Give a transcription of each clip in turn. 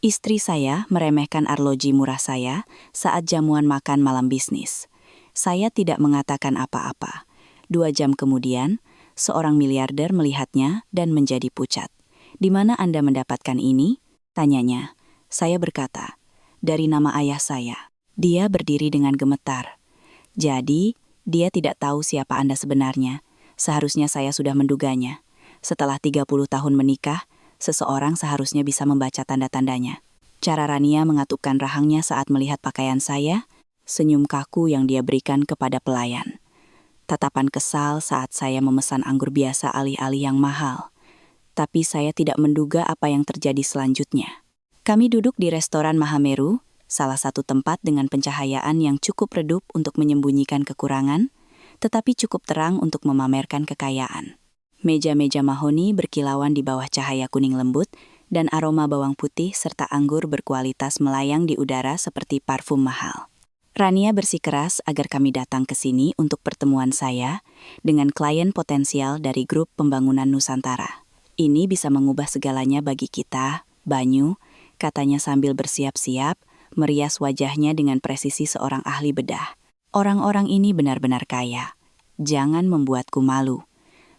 Istri saya meremehkan arloji murah saya saat jamuan makan malam bisnis. Saya tidak mengatakan apa-apa. 2 jam kemudian, seorang miliarder melihatnya dan menjadi pucat. "Di mana Anda mendapatkan ini?" tanyanya. Saya berkata, "Dari nama ayah saya." Dia berdiri dengan gemetar. "Jadi, dia tidak tahu siapa Anda sebenarnya. Seharusnya saya sudah menduganya. Setelah 30 tahun menikah, seseorang seharusnya bisa membaca tanda-tandanya." Cara Rania mengatupkan rahangnya saat melihat pakaian saya, senyum kaku yang dia berikan kepada pelayan. Tatapan kesal saat saya memesan anggur biasa alih-alih yang mahal. Tapi saya tidak menduga apa yang terjadi selanjutnya. Kami duduk di restoran Mahameru, salah satu tempat dengan pencahayaan yang cukup redup untuk menyembunyikan kekurangan, tetapi cukup terang untuk memamerkan kekayaan. Meja-meja mahoni berkilauan di bawah cahaya kuning lembut, dan aroma bawang putih serta anggur berkualitas melayang di udara seperti parfum mahal. Rania bersikeras agar kami datang ke sini untuk pertemuan saya dengan klien potensial dari grup pembangunan Nusantara. "Ini bisa mengubah segalanya bagi kita, Banyu," katanya sambil bersiap-siap, merias wajahnya dengan presisi seorang ahli bedah. "Orang-orang ini benar-benar kaya. Jangan membuatku malu."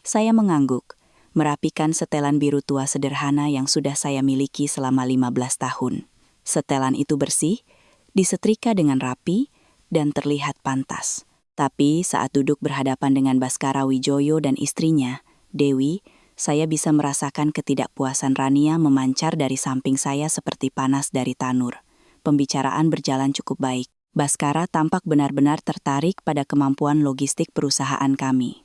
Saya mengangguk, merapikan setelan biru tua sederhana yang sudah saya miliki selama 15 tahun. Setelan itu bersih, disetrika dengan rapi, dan terlihat pantas. Tapi saat duduk berhadapan dengan Baskara Wijoyo dan istrinya, Dewi, saya bisa merasakan ketidakpuasan Rania memancar dari samping saya seperti panas dari tanur. Pembicaraan berjalan cukup baik. Baskara tampak benar-benar tertarik pada kemampuan logistik perusahaan kami.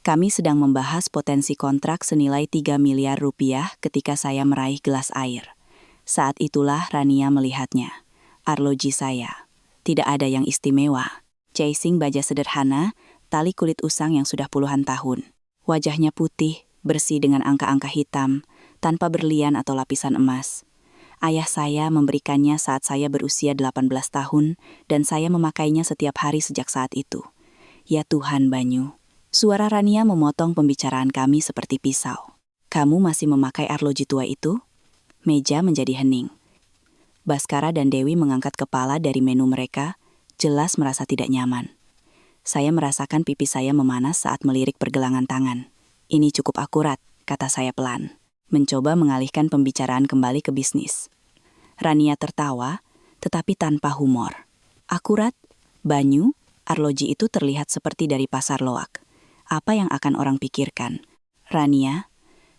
Kami sedang membahas potensi kontrak senilai 3 miliar rupiah ketika saya meraih gelas air. Saat itulah Rania melihatnya. "Arloji saya. Tidak ada yang istimewa. Casing baja sederhana, tali kulit usang yang sudah puluhan tahun. Wajahnya putih, bersih dengan angka-angka hitam, tanpa berlian atau lapisan emas. Ayah saya memberikannya saat saya berusia 18 tahun, dan saya memakainya setiap hari sejak saat itu. Ya Tuhan, Banyu." Suara Rania memotong pembicaraan kami seperti pisau. "Kamu masih memakai arloji tua itu?" Meja menjadi hening. Baskara dan Dewi mengangkat kepala dari menu mereka, jelas merasa tidak nyaman. Saya merasakan pipi saya memanas saat melirik pergelangan tangan. "Ini cukup akurat," kata saya pelan, mencoba mengalihkan pembicaraan kembali ke bisnis. Rania tertawa, tetapi tanpa humor. "Akurat? Banyu, arloji itu terlihat seperti dari pasar loak. Apa yang akan orang pikirkan?" "Rania,"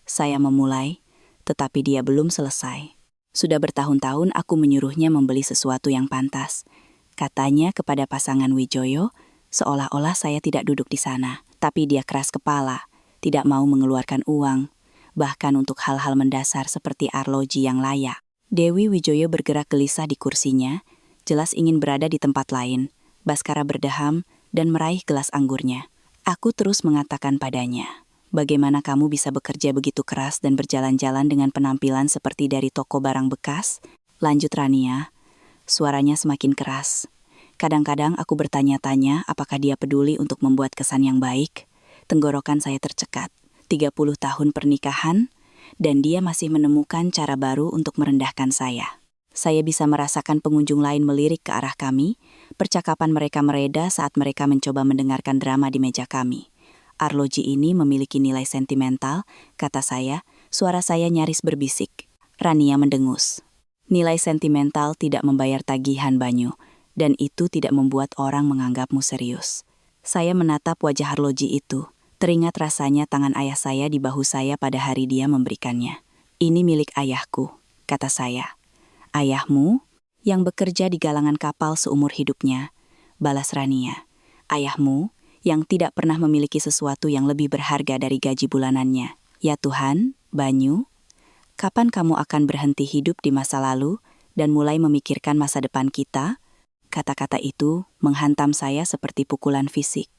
saya memulai, tetapi dia belum selesai. "Sudah bertahun-tahun aku menyuruhnya membeli sesuatu yang pantas," katanya kepada pasangan Wijoyo, seolah-olah saya tidak duduk di sana. Tapi dia keras kepala, tidak mau mengeluarkan uang, bahkan untuk hal-hal mendasar seperti arloji yang layak. Dewi Wijoyo bergerak gelisah di kursinya, jelas ingin berada di tempat lain. Baskara berdeham dan meraih gelas anggurnya. Aku terus mengatakan padanya, "Bagaimana kamu bisa bekerja begitu keras dan berjalan-jalan dengan penampilan seperti dari toko barang bekas?" Lanjut Rania, suaranya semakin keras. Kadang-kadang aku bertanya-tanya apakah dia peduli untuk membuat kesan yang baik. Tenggorokan saya tercekat. 30 tahun pernikahan, dan dia masih menemukan cara baru untuk merendahkan saya. Saya bisa merasakan pengunjung lain melirik ke arah kami. Percakapan mereka mereda saat mereka mencoba mendengarkan drama di meja kami. "Arloji ini memiliki nilai sentimental," kata saya, suara saya nyaris berbisik. Rania mendengus. "Nilai sentimental tidak membayar tagihan, Banyu, dan itu tidak membuat orang menganggapmu serius." Saya menatap wajah arloji itu, teringat rasanya tangan ayah saya di bahu saya pada hari dia memberikannya. "Ini milik ayahku," kata saya. "Ayahmu? Yang bekerja di galangan kapal seumur hidupnya," balas Rania. "Ayahmu yang tidak pernah memiliki sesuatu yang lebih berharga dari gaji bulanannya. Ya Tuhan, Banyu, kapan kamu akan berhenti hidup di masa lalu dan mulai memikirkan masa depan kita?" Kata-kata itu menghantam saya seperti pukulan fisik.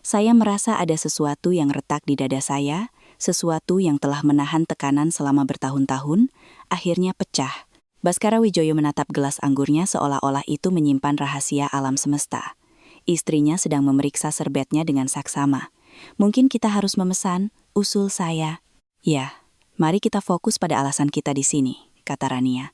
Saya merasa ada sesuatu yang retak di dada saya, sesuatu yang telah menahan tekanan selama bertahun-tahun, akhirnya pecah. Baskara Wijoyo menatap gelas anggurnya seolah-olah itu menyimpan rahasia alam semesta. Istrinya sedang memeriksa serbetnya dengan saksama. "Mungkin kita harus memesan," usul saya. "Ya, mari kita fokus pada alasan kita di sini," kata Rania.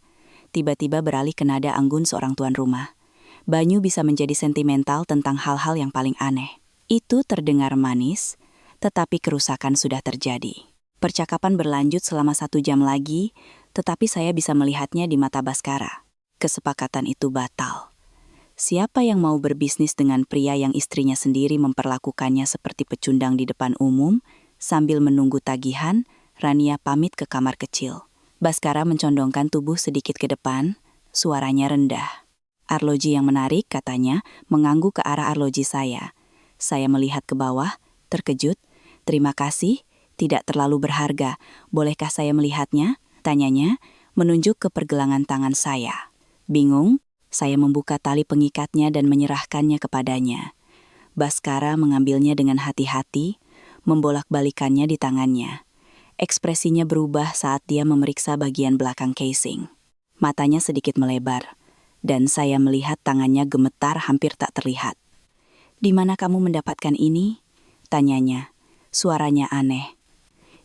tiba-tiba beralih ke nada anggun seorang tuan rumah. Banyu bisa menjadi sentimental tentang hal-hal yang paling aneh. Itu terdengar manis, tetapi kerusakan sudah terjadi. Percakapan berlanjut selama 1 jam lagi, tetapi saya bisa melihatnya di mata Baskara. Kesepakatan itu batal. Siapa yang mau berbisnis dengan pria yang istrinya sendiri memperlakukannya seperti pecundang di depan umum? Sambil menunggu tagihan, Rania pamit ke kamar kecil. Baskara mencondongkan tubuh sedikit ke depan, suaranya rendah. "Arloji yang menarik," katanya, mengangguk ke arah arloji saya. Saya melihat ke bawah, terkejut. "Terima kasih, tidak terlalu berharga. Bolehkah saya melihatnya?" tanyanya, menunjuk ke pergelangan tangan saya. Bingung, saya membuka tali pengikatnya dan menyerahkannya kepadanya. Baskara mengambilnya dengan hati-hati, membolak-balikannya di tangannya. Ekspresinya berubah saat dia memeriksa bagian belakang casing. Matanya sedikit melebar, dan saya melihat tangannya gemetar hampir tak terlihat. "Di mana kamu mendapatkan ini?" tanyanya. Suaranya aneh.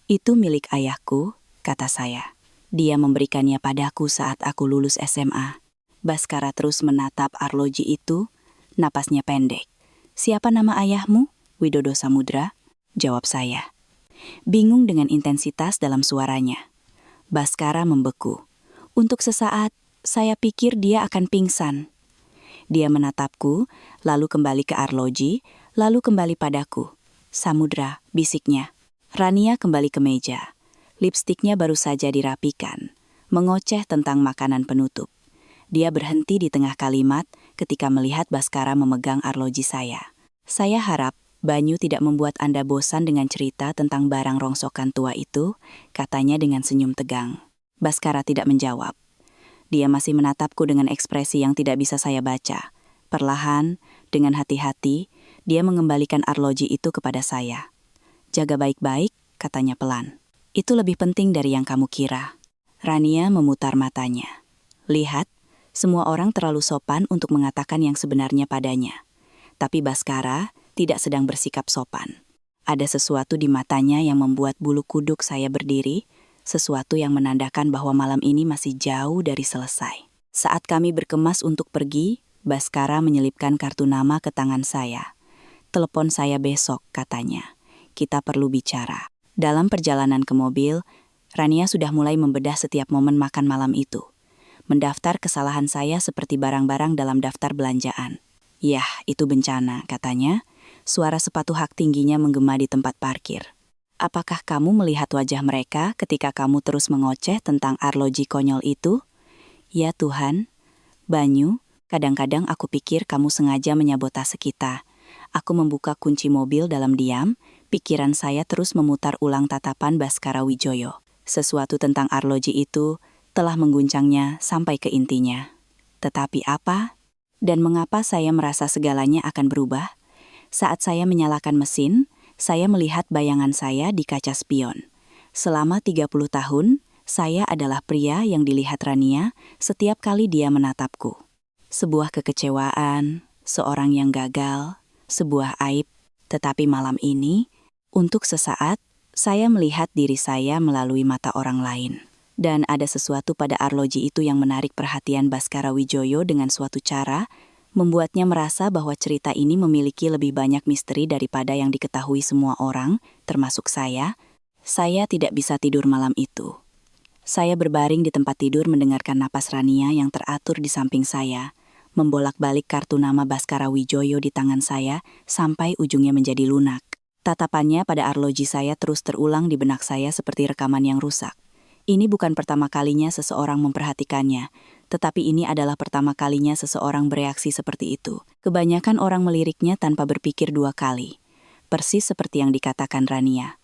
"Itu milik ayahku," kata saya. "Dia memberikannya padaku saat aku lulus SMA." Baskara terus menatap arloji itu, napasnya pendek. "Siapa nama ayahmu?" "Widodo Samudra," jawab saya. Bingung dengan intensitas dalam suaranya. Baskara membeku. Untuk sesaat, saya pikir dia akan pingsan. Dia menatapku, lalu kembali ke arloji, lalu kembali padaku. "Samudra," bisiknya. Rania kembali ke meja. Lipstiknya baru saja dirapikan, mengoceh tentang makanan penutup. Dia berhenti di tengah kalimat ketika melihat Baskara memegang arloji saya. "Saya harap Banyu tidak membuat Anda bosan dengan cerita tentang barang rongsokan tua itu," katanya dengan senyum tegang. Baskara tidak menjawab. Dia masih menatapku dengan ekspresi yang tidak bisa saya baca. Perlahan, dengan hati-hati, dia mengembalikan arloji itu kepada saya. "Jaga baik-baik," katanya pelan. "Itu lebih penting dari yang kamu kira." Rania memutar matanya. "Lihat, semua orang terlalu sopan untuk mengatakan yang sebenarnya padanya. Tapi Baskara tidak sedang bersikap sopan. Ada sesuatu di matanya yang membuat bulu kuduk saya berdiri, sesuatu yang menandakan bahwa malam ini masih jauh dari selesai." Saat kami berkemas untuk pergi, Baskara menyelipkan kartu nama ke tangan saya. "Telepon saya besok," katanya. "Kita perlu bicara." Dalam perjalanan ke mobil, Rania sudah mulai membedah setiap momen makan malam itu. Mendaftar kesalahan saya seperti barang-barang dalam daftar belanjaan. "Yah, itu bencana," katanya. Suara sepatu hak tingginya menggema di tempat parkir. "Apakah kamu melihat wajah mereka ketika kamu terus mengoceh tentang arloji konyol itu?" "Ya Tuhan, Banyu, kadang-kadang aku pikir kamu sengaja menyabotase kita." Aku membuka kunci mobil dalam diam, pikiran saya terus memutar ulang tatapan Baskara Wijoyo. Sesuatu tentang arloji itu telah mengguncangnya sampai ke intinya. Tetapi apa? Dan mengapa saya merasa segalanya akan berubah? Saat saya menyalakan mesin, saya melihat bayangan saya di kaca spion. Selama 30 tahun, saya adalah pria yang dilihat Rania setiap kali dia menatapku. Sebuah kekecewaan, seorang yang gagal, sebuah aib. Tetapi malam ini, untuk sesaat, saya melihat diri saya melalui mata orang lain. Dan ada sesuatu pada arloji itu yang menarik perhatian Baskara Wijoyo dengan suatu cara, membuatnya merasa bahwa cerita ini memiliki lebih banyak misteri daripada yang diketahui semua orang, termasuk saya. Saya tidak bisa tidur malam itu. Saya berbaring di tempat tidur mendengarkan napas Rania yang teratur di samping saya, membolak-balik kartu nama Baskara Wijoyo di tangan saya sampai ujungnya menjadi lunak. Tatapannya pada arloji saya terus terulang di benak saya seperti rekaman yang rusak. Ini bukan pertama kalinya seseorang memperhatikannya, tetapi ini adalah pertama kalinya seseorang bereaksi seperti itu. Kebanyakan orang meliriknya tanpa berpikir 2 kali. Persis seperti yang dikatakan Rania.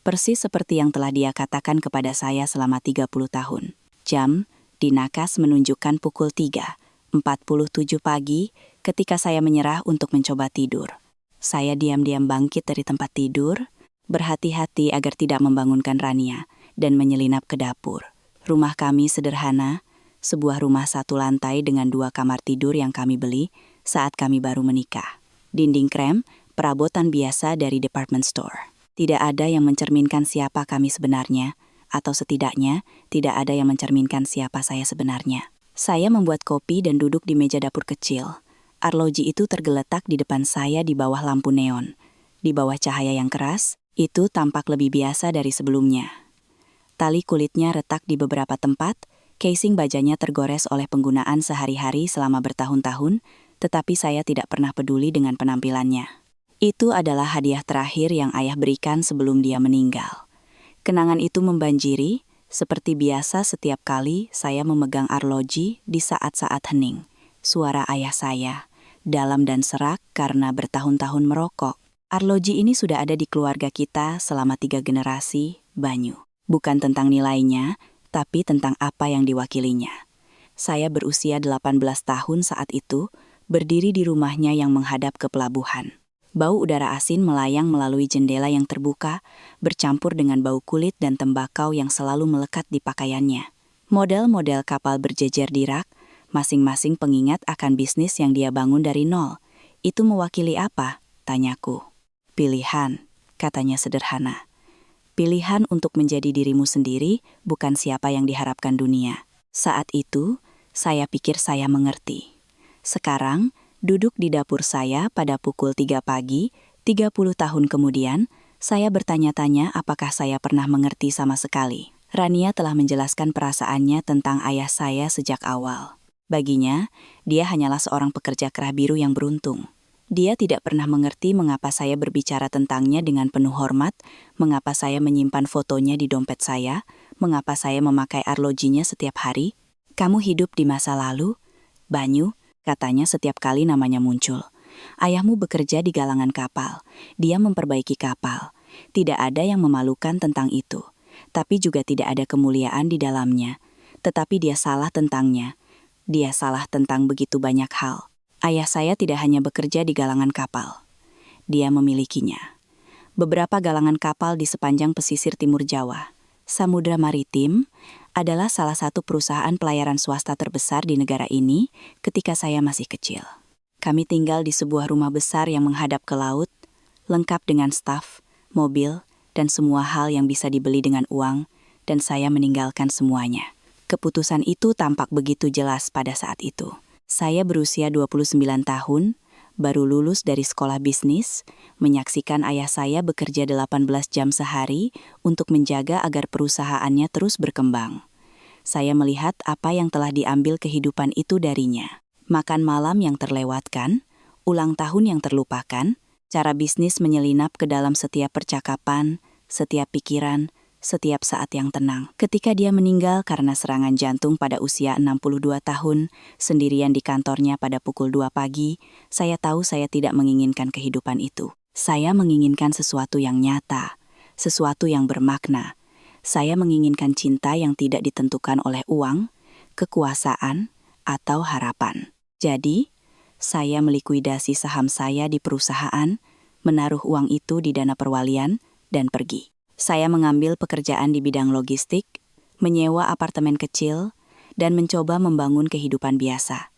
Persis seperti yang telah dia katakan kepada saya selama 30 tahun. Jam di nakas menunjukkan pukul 3:47 pagi ketika saya menyerah untuk mencoba tidur. Saya diam-diam bangkit dari tempat tidur, berhati-hati agar tidak membangunkan Rania, dan menyelinap ke dapur. Rumah kami sederhana, sebuah rumah 1 lantai dengan 2 kamar tidur yang kami beli saat kami baru menikah. Dinding krem, perabotan biasa dari department store. Tidak ada yang mencerminkan siapa kami sebenarnya, atau setidaknya tidak ada yang mencerminkan siapa saya sebenarnya. Saya membuat kopi dan duduk di meja dapur kecil. Arloji itu tergeletak di depan saya di bawah lampu neon. Di bawah cahaya yang keras, itu tampak lebih biasa dari sebelumnya. Tali kulitnya retak di beberapa tempat, casing bajanya tergores oleh penggunaan sehari-hari selama bertahun-tahun, tetapi saya tidak pernah peduli dengan penampilannya. Itu adalah hadiah terakhir yang ayah berikan sebelum dia meninggal. Kenangan itu membanjiri, seperti biasa setiap kali saya memegang arloji di saat-saat hening. Suara ayah saya, dalam dan serak karena bertahun-tahun merokok. Arloji ini sudah ada di keluarga kita selama 3 generasi, Banyu. Bukan tentang nilainya, tapi tentang apa yang diwakilinya. Saya berusia 18 tahun saat itu, berdiri di rumahnya yang menghadap ke pelabuhan. Bau udara asin melayang melalui jendela yang terbuka, bercampur dengan bau kulit dan tembakau yang selalu melekat di pakaiannya. Model-model kapal berjejer di rak, masing-masing pengingat akan bisnis yang dia bangun dari nol. Itu mewakili apa? Tanyaku. Pilihan, katanya sederhana. Pilihan untuk menjadi dirimu sendiri, bukan siapa yang diharapkan dunia. Saat itu, saya pikir saya mengerti. Sekarang, duduk di dapur saya pada pukul 3 pagi, 30 tahun kemudian, saya bertanya-tanya apakah saya pernah mengerti sama sekali. Rania telah menjelaskan perasaannya tentang ayah saya sejak awal. Baginya, dia hanyalah seorang pekerja kerah biru yang beruntung. Dia tidak pernah mengerti mengapa saya berbicara tentangnya dengan penuh hormat, mengapa saya menyimpan fotonya di dompet saya, mengapa saya memakai arlojinya setiap hari. Kamu hidup di masa lalu, Banyu, katanya setiap kali namanya muncul. Ayahmu bekerja di galangan kapal, dia memperbaiki kapal. Tidak ada yang memalukan tentang itu, tapi juga tidak ada kemuliaan di dalamnya. Tetapi dia salah tentangnya. Dia salah tentang begitu banyak hal. Ayah saya tidak hanya bekerja di galangan kapal. Dia memilikinya. Beberapa galangan kapal di sepanjang pesisir timur Jawa. Samudra Maritim adalah salah satu perusahaan pelayaran swasta terbesar di negara ini ketika saya masih kecil. Kami tinggal di sebuah rumah besar yang menghadap ke laut, lengkap dengan staf, mobil, dan semua hal yang bisa dibeli dengan uang, dan saya meninggalkan semuanya. Keputusan itu tampak begitu jelas pada saat itu. Saya berusia 29 tahun, baru lulus dari sekolah bisnis, menyaksikan ayah saya bekerja 18 jam sehari untuk menjaga agar perusahaannya terus berkembang. Saya melihat apa yang telah diambil kehidupan itu darinya. Makan malam yang terlewatkan, ulang tahun yang terlupakan, cara bisnis menyelinap ke dalam setiap percakapan, setiap pikiran, setiap saat yang tenang. Ketika dia meninggal karena serangan jantung pada usia 62 tahun, sendirian di kantornya pada pukul 2 pagi, saya tahu saya tidak menginginkan kehidupan itu. Saya menginginkan sesuatu yang nyata, sesuatu yang bermakna. Saya menginginkan cinta yang tidak ditentukan oleh uang, kekuasaan, atau harapan. Jadi, saya melikuidasi saham saya di perusahaan, menaruh uang itu di dana perwalian, dan pergi. Saya mengambil pekerjaan di bidang logistik, menyewa apartemen kecil, dan mencoba membangun kehidupan biasa.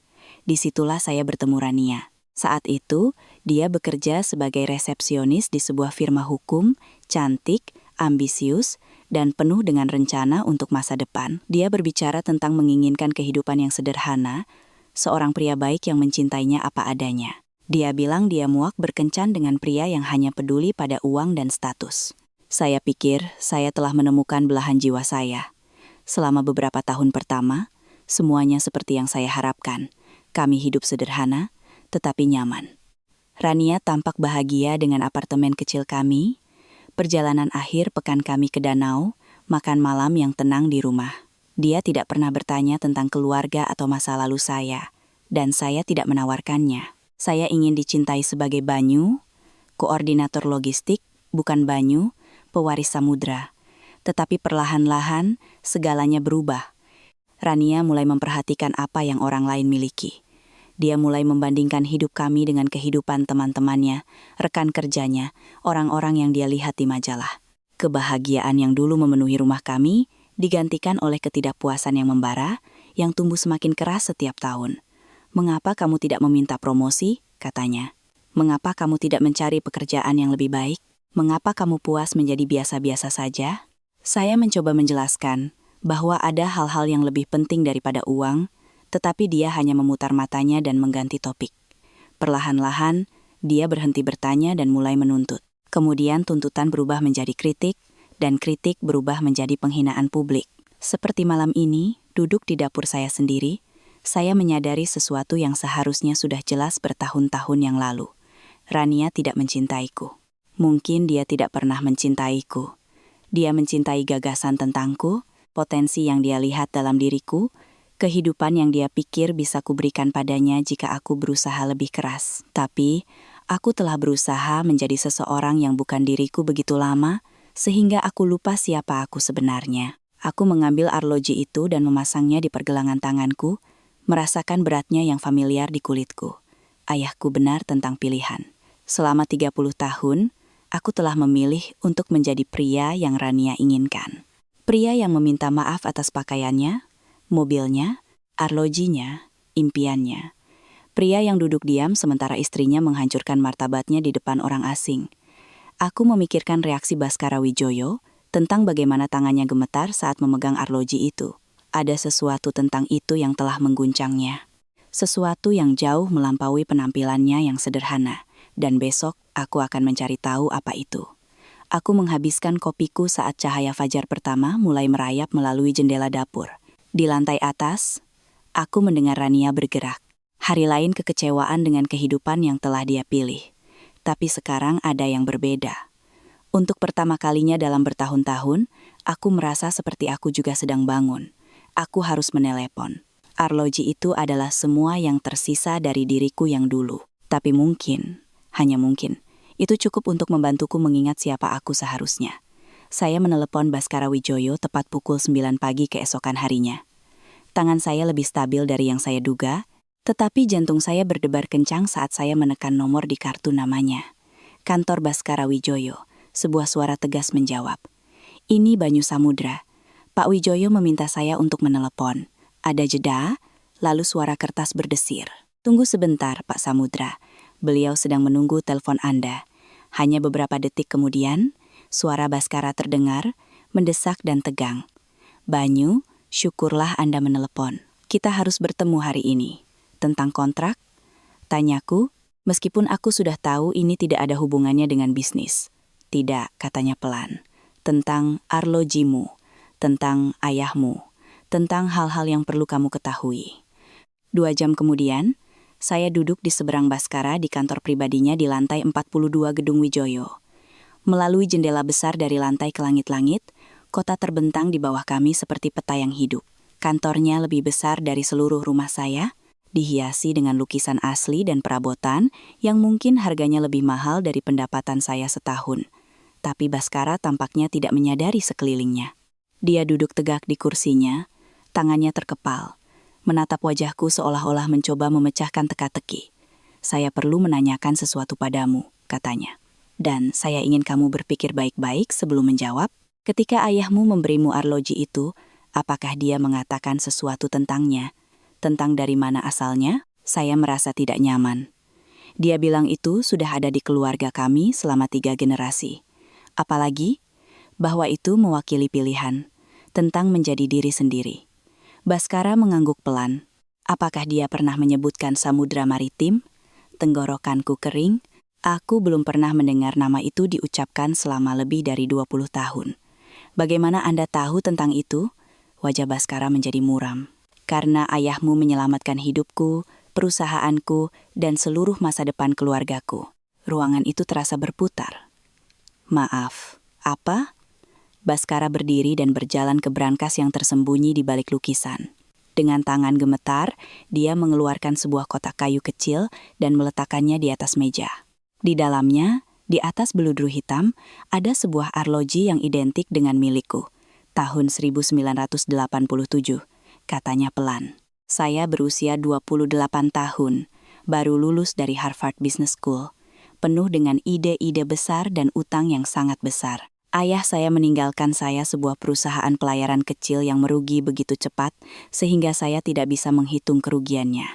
Disitulah saya bertemu Rania. Saat itu, dia bekerja sebagai resepsionis di sebuah firma hukum, cantik, ambisius, dan penuh dengan rencana untuk masa depan. Dia berbicara tentang menginginkan kehidupan yang sederhana, seorang pria baik yang mencintainya apa adanya. Dia bilang dia muak berkencan dengan pria yang hanya peduli pada uang dan status. Saya pikir saya telah menemukan belahan jiwa saya. Selama beberapa tahun pertama, semuanya seperti yang saya harapkan. Kami hidup sederhana, tetapi nyaman. Rania tampak bahagia dengan apartemen kecil kami, perjalanan akhir pekan kami ke danau, makan malam yang tenang di rumah. Dia tidak pernah bertanya tentang keluarga atau masa lalu saya, dan saya tidak menawarkannya. Saya ingin dicintai sebagai Banyu, koordinator logistik, bukan Banyu, pewaris samudra. Tetapi perlahan-lahan, segalanya berubah. Rania mulai memperhatikan apa yang orang lain miliki. Dia mulai membandingkan hidup kami dengan kehidupan teman-temannya, rekan kerjanya, orang-orang yang dia lihat di majalah. Kebahagiaan yang dulu memenuhi rumah kami, digantikan oleh ketidakpuasan yang membara, yang tumbuh semakin keras setiap tahun. "Mengapa kamu tidak meminta promosi?" katanya. "Mengapa kamu tidak mencari pekerjaan yang lebih baik? Mengapa kamu puas menjadi biasa-biasa saja?" Saya mencoba menjelaskan bahwa ada hal-hal yang lebih penting daripada uang, Tetapi dia hanya memutar matanya dan mengganti topik. Perlahan-lahan, dia berhenti bertanya dan mulai menuntut. Kemudian tuntutan berubah menjadi kritik, dan kritik berubah menjadi penghinaan publik. Seperti malam ini, duduk di dapur saya sendiri, saya menyadari sesuatu yang seharusnya sudah jelas bertahun-tahun yang lalu. Rania tidak mencintaiku. Mungkin dia tidak pernah mencintaiku. Dia mencintai gagasan tentangku, potensi yang dia lihat dalam diriku, kehidupan yang dia pikir bisa kuberikan padanya jika aku berusaha lebih keras. Tapi, aku telah berusaha menjadi seseorang yang bukan diriku begitu lama, sehingga aku lupa siapa aku sebenarnya. Aku mengambil arloji itu dan memasangnya di pergelangan tanganku, merasakan beratnya yang familiar di kulitku. Ayahku benar tentang pilihan. Selama 30 tahun, aku telah memilih untuk menjadi pria yang Rania inginkan. Pria yang meminta maaf atas pakaiannya, mobilnya, arlojinya, impiannya. Pria yang duduk diam sementara istrinya menghancurkan martabatnya di depan orang asing. Aku memikirkan reaksi Baskara Wijaya tentang bagaimana tangannya gemetar saat memegang arloji itu. Ada sesuatu tentang itu yang telah mengguncangnya. Sesuatu yang jauh melampaui penampilannya yang sederhana. Dan besok, aku akan mencari tahu apa itu. Aku menghabiskan kopiku saat cahaya fajar pertama mulai merayap melalui jendela dapur. Di lantai atas, aku mendengar Rania bergerak. Hari lain kekecewaan dengan kehidupan yang telah dia pilih. Tapi sekarang ada yang berbeda. Untuk pertama kalinya dalam bertahun-tahun, aku merasa seperti aku juga sedang bangun. Aku harus menelepon. Arloji itu adalah semua yang tersisa dari diriku yang dulu. Tapi mungkin, hanya mungkin, itu cukup untuk membantuku mengingat siapa aku seharusnya. Saya menelepon Baskara Wijaya tepat pukul 9 pagi keesokan harinya. Tangan saya lebih stabil dari yang saya duga, tetapi jantung saya berdebar kencang saat saya menekan nomor di kartu namanya. Kantor Baskara Wijaya, sebuah suara tegas menjawab. Ini Banyu Samudra. Pak Wijaya meminta saya untuk menelepon. Ada jeda, lalu suara kertas berdesir. Tunggu sebentar, Pak Samudra. Beliau sedang menunggu telepon Anda. Hanya beberapa detik kemudian, suara Baskara terdengar, mendesak dan tegang. Banyu, syukurlah Anda menelepon. Kita harus bertemu hari ini. Tentang kontrak? Tanyaku, meskipun aku sudah tahu ini tidak ada hubungannya dengan bisnis. Tidak, katanya pelan. Tentang arlojimu, tentang ayahmu, tentang hal-hal yang perlu kamu ketahui. 2 jam kemudian, saya duduk di seberang Baskara di kantor pribadinya di lantai 42 Gedung Wijaya. Melalui jendela besar dari lantai ke langit-langit, kota terbentang di bawah kami seperti peta yang hidup. Kantornya lebih besar dari seluruh rumah saya, dihiasi dengan lukisan asli dan perabotan yang mungkin harganya lebih mahal dari pendapatan saya setahun. Tapi Baskara tampaknya tidak menyadari sekelilingnya. Dia duduk tegak di kursinya, tangannya terkepal. Menatap wajahku seolah-olah mencoba memecahkan teka-teki. Saya perlu menanyakan sesuatu padamu, katanya. Dan saya ingin kamu berpikir baik-baik sebelum menjawab. Ketika ayahmu memberimu arloji itu, apakah dia mengatakan sesuatu tentangnya? Tentang dari mana asalnya? Saya merasa tidak nyaman. Dia bilang itu sudah ada di keluarga kami selama 3 generasi. Apalagi, bahwa itu mewakili pilihan, tentang menjadi diri sendiri. Baskara mengangguk pelan. Apakah dia pernah menyebutkan samudra maritim? Tenggorokanku kering. Aku belum pernah mendengar nama itu diucapkan selama lebih dari 20 tahun. Bagaimana Anda tahu tentang itu? Wajah Baskara menjadi muram. Karena ayahmu menyelamatkan hidupku, perusahaanku, dan seluruh masa depan keluargaku. Ruangan itu terasa berputar. Maaf, apa? Baskara berdiri dan berjalan ke brankas yang tersembunyi di balik lukisan. Dengan tangan gemetar, dia mengeluarkan sebuah kotak kayu kecil dan meletakkannya di atas meja. Di dalamnya, di atas beludru hitam, ada sebuah arloji yang identik dengan milikku. Tahun 1987, katanya pelan. Saya berusia 28 tahun, baru lulus dari Harvard Business School, penuh dengan ide-ide besar dan utang yang sangat besar. Ayah saya meninggalkan saya sebuah perusahaan pelayaran kecil yang merugi begitu cepat, sehingga saya tidak bisa menghitung kerugiannya.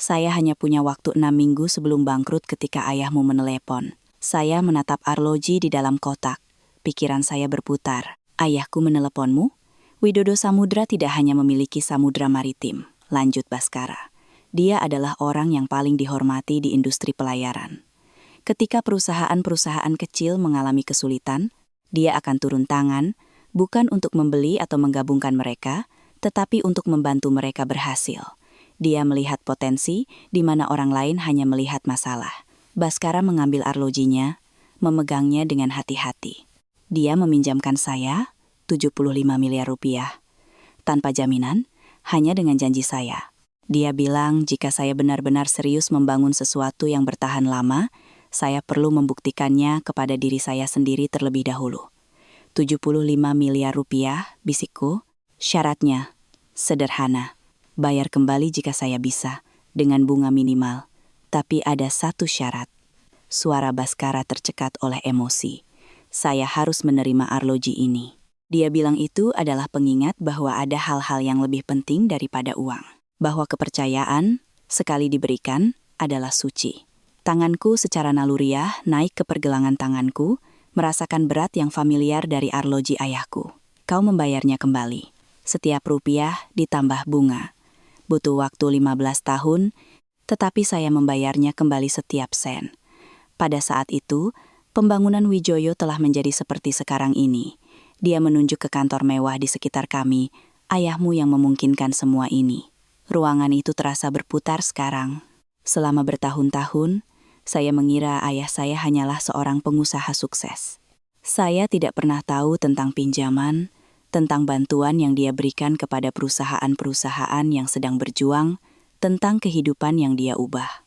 Saya hanya punya waktu 6 minggu sebelum bangkrut ketika ayahmu menelepon. Saya menatap arloji di dalam kotak. Pikiran saya berputar. Ayahku meneleponmu? Widodo Samudra tidak hanya memiliki samudra maritim. lanjut Baskara. Dia adalah orang yang paling dihormati di industri pelayaran. Ketika perusahaan-perusahaan kecil mengalami kesulitan, dia akan turun tangan, bukan untuk membeli atau menggabungkan mereka, tetapi untuk membantu mereka berhasil. Dia melihat potensi di mana orang lain hanya melihat masalah. Baskara mengambil arlojinya, memegangnya dengan hati-hati. Dia meminjamkan saya 75 miliar rupiah. Tanpa jaminan, hanya dengan janji saya. Dia bilang jika saya benar-benar serius membangun sesuatu yang bertahan lama, saya perlu membuktikannya kepada diri saya sendiri terlebih dahulu. 75 miliar rupiah, bisikku. Syaratnya sederhana. Bayar kembali jika saya bisa, dengan bunga minimal. Tapi ada satu syarat. Suara Baskara tercekat oleh emosi. Saya harus menerima arloji ini. Dia bilang itu adalah pengingat bahwa ada hal-hal yang lebih penting daripada uang. Bahwa kepercayaan, sekali diberikan, adalah suci. Tanganku secara naluriah naik ke pergelangan tanganku, merasakan berat yang familiar dari arloji ayahku. Kau membayarnya kembali. Setiap rupiah ditambah bunga. Butuh waktu 15 tahun, tetapi saya membayarnya kembali setiap sen. Pada saat itu, pembangunan Wijoyo telah menjadi seperti sekarang ini. Dia menunjuk ke kantor mewah di sekitar kami, ayahmu yang memungkinkan semua ini. Ruangan itu terasa berputar sekarang. Selama bertahun-tahun, saya mengira ayah saya hanyalah seorang pengusaha sukses. Saya tidak pernah tahu tentang pinjaman, tentang bantuan yang dia berikan kepada perusahaan-perusahaan yang sedang berjuang, tentang kehidupan yang dia ubah.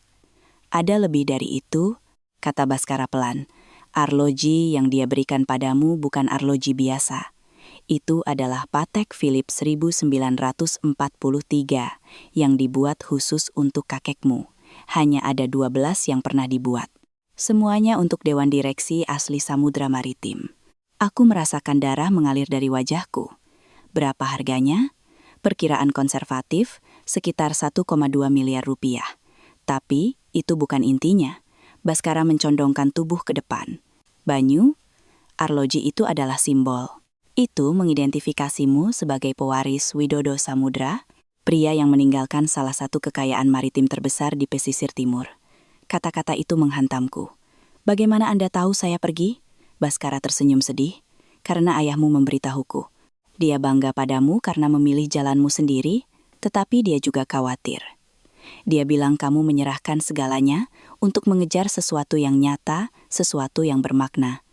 Ada lebih dari itu, kata Baskara pelan. Arloji yang dia berikan padamu bukan arloji biasa. Itu adalah Patek Philippe 1943 yang dibuat khusus untuk kakekmu. Hanya ada 12 yang pernah dibuat. Semuanya untuk Dewan Direksi asli Samudra Maritim. Aku merasakan darah mengalir dari wajahku. Berapa harganya? Perkiraan konservatif, sekitar 1,2 miliar rupiah. Tapi, itu bukan intinya. Baskara mencondongkan tubuh ke depan. Banyu, arloji itu adalah simbol. Itu mengidentifikasimu sebagai pewaris Widodo Samudra, pria yang meninggalkan salah satu kekayaan maritim terbesar di pesisir timur. Kata-kata itu menghantamku. Bagaimana Anda tahu saya pergi? Baskara tersenyum sedih, karena ayahmu memberitahuku. Dia bangga padamu karena memilih jalanmu sendiri, tetapi dia juga khawatir. Dia bilang kamu menyerahkan segalanya untuk mengejar sesuatu yang nyata, sesuatu yang bermakna.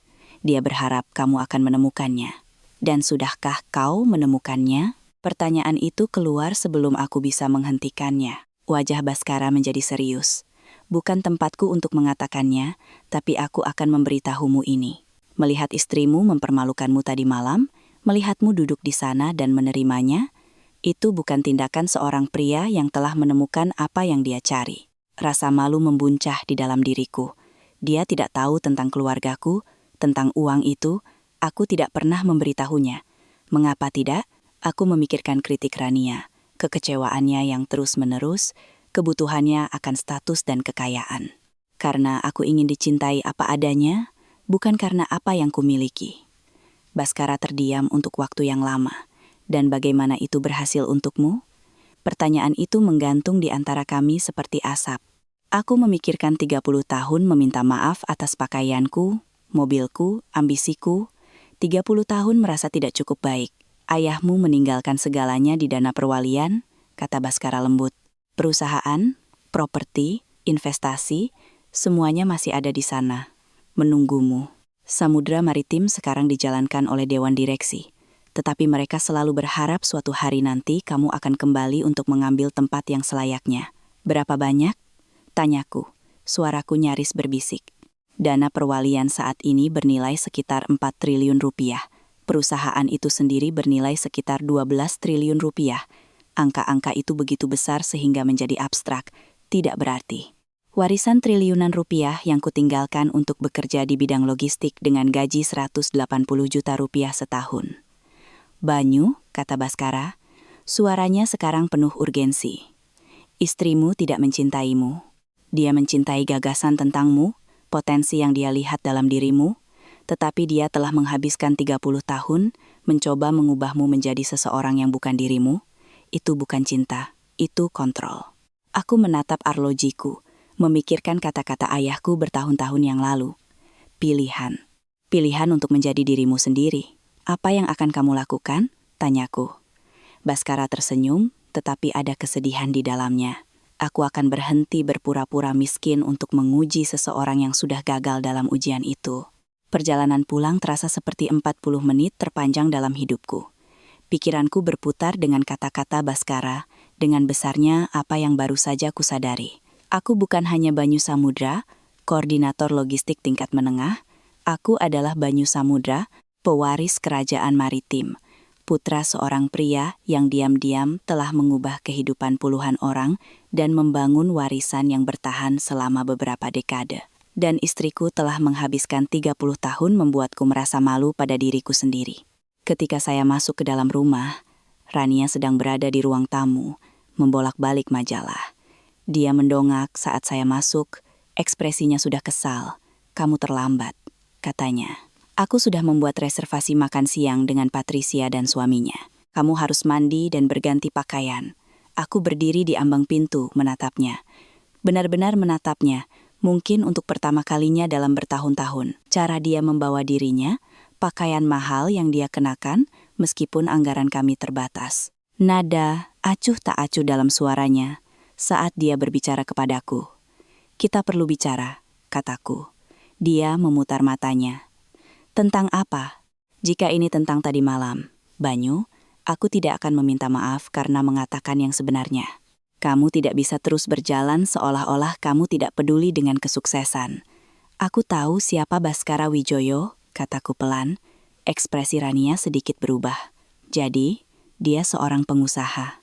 Dia berharap kamu akan menemukannya. Dan sudahkah kau menemukannya? Pertanyaan itu keluar sebelum aku bisa menghentikannya. Wajah Baskara menjadi serius. Bukan tempatku untuk mengatakannya, tapi aku akan memberitahumu ini. Melihat istrimu mempermalukanmu tadi malam, melihatmu duduk di sana dan menerimanya, itu bukan tindakan seorang pria yang telah menemukan apa yang dia cari. Rasa malu membuncah di dalam diriku. Dia tidak tahu tentang keluargaku, tentang uang itu. Aku tidak pernah memberitahunya. Mengapa tidak? Aku memikirkan kritik Rania, kekecewaannya yang terus-menerus, kebutuhannya akan status dan kekayaan. Karena aku ingin dicintai apa adanya, bukan karena apa yang kumiliki. Baskara terdiam untuk waktu yang lama. Dan bagaimana itu berhasil untukmu? Pertanyaan itu menggantung di antara kami seperti asap. Aku memikirkan 30 tahun meminta maaf atas pakaianku, mobilku, ambisiku. 30 tahun merasa tidak cukup baik. Ayahmu meninggalkan segalanya di dana perwalian, kata Baskara lembut. Perusahaan, properti, investasi, semuanya masih ada di sana, menunggumu. Samudra Maritim sekarang dijalankan oleh Dewan Direksi. Tetapi mereka selalu berharap suatu hari nanti kamu akan kembali untuk mengambil tempat yang selayaknya. Berapa banyak? Tanyaku. Suaraku nyaris berbisik. Dana perwalian saat ini bernilai sekitar 4 triliun rupiah. Perusahaan itu sendiri bernilai sekitar 12 triliun rupiah. Angka-angka itu begitu besar sehingga menjadi abstrak, tidak berarti. Warisan triliunan rupiah yang kutinggalkan untuk bekerja di bidang logistik dengan gaji 180 juta rupiah setahun. Banyu, kata Baskara, suaranya sekarang penuh urgensi. Istrimu tidak mencintaimu. Dia mencintai gagasan tentangmu, potensi yang dia lihat dalam dirimu, tetapi dia telah menghabiskan 30 tahun mencoba mengubahmu menjadi seseorang yang bukan dirimu. Itu bukan cinta, itu kontrol. Aku menatap arlojiku, memikirkan kata-kata ayahku bertahun-tahun yang lalu. Pilihan. Pilihan untuk menjadi dirimu sendiri. Apa yang akan kamu lakukan? Tanyaku. Baskara tersenyum, tetapi ada kesedihan di dalamnya. Aku akan berhenti berpura-pura miskin untuk menguji seseorang yang sudah gagal dalam ujian itu. Perjalanan pulang terasa seperti 40 menit terpanjang dalam hidupku. Pikiranku berputar dengan kata-kata Baskara, dengan besarnya apa yang baru saja kusadari. Aku bukan hanya Banyu Samudra, koordinator logistik tingkat menengah. Aku adalah Banyu Samudra, pewaris kerajaan maritim. Putra seorang pria yang diam-diam telah mengubah kehidupan puluhan orang dan membangun warisan yang bertahan selama beberapa dekade. Dan istriku telah menghabiskan 30 tahun membuatku merasa malu pada diriku sendiri. Ketika saya masuk ke dalam rumah, Rania sedang berada di ruang tamu, membolak-balik majalah. Dia mendongak saat saya masuk, ekspresinya sudah kesal. "Kamu terlambat," katanya. "Aku sudah membuat reservasi makan siang dengan Patricia dan suaminya. Kamu harus mandi dan berganti pakaian." Aku berdiri di ambang pintu menatapnya. Benar-benar menatapnya, mungkin untuk pertama kalinya dalam bertahun-tahun. Cara dia membawa dirinya, pakaian mahal yang dia kenakan, meskipun anggaran kami terbatas. Nada acuh tak acuh dalam suaranya saat dia berbicara kepadaku. "Kita perlu bicara," kataku. Dia memutar matanya. "Tentang apa?" "Jika ini tentang tadi malam, Banyu, aku tidak akan meminta maaf karena mengatakan yang sebenarnya. Kamu tidak bisa terus berjalan seolah-olah kamu tidak peduli dengan kesuksesan. Aku tahu siapa Baskara Wijoyo," kataku pelan. Ekspresi Rania sedikit berubah. "Jadi, dia seorang pengusaha.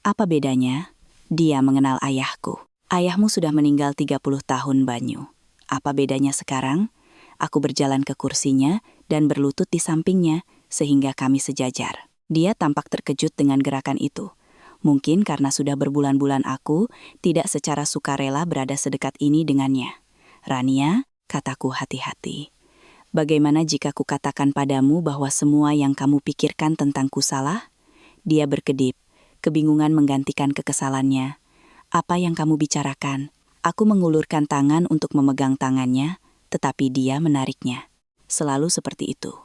Apa bedanya?" "Dia mengenal ayahku." "Ayahmu sudah meninggal 30 tahun, Banyu. Apa bedanya sekarang?" Aku berjalan ke kursinya dan berlutut di sampingnya sehingga kami sejajar. Dia tampak terkejut dengan gerakan itu. Mungkin karena sudah berbulan-bulan aku tidak secara sukarela berada sedekat ini dengannya. "Rania," kataku hati-hati. "Bagaimana jika kukatakan padamu bahwa semua yang kamu pikirkan tentangku salah?" Dia berkedip, kebingungan menggantikan kekesalannya. "Apa yang kamu bicarakan?" Aku mengulurkan tangan untuk memegang tangannya, tetapi dia menariknya. "Selalu seperti itu.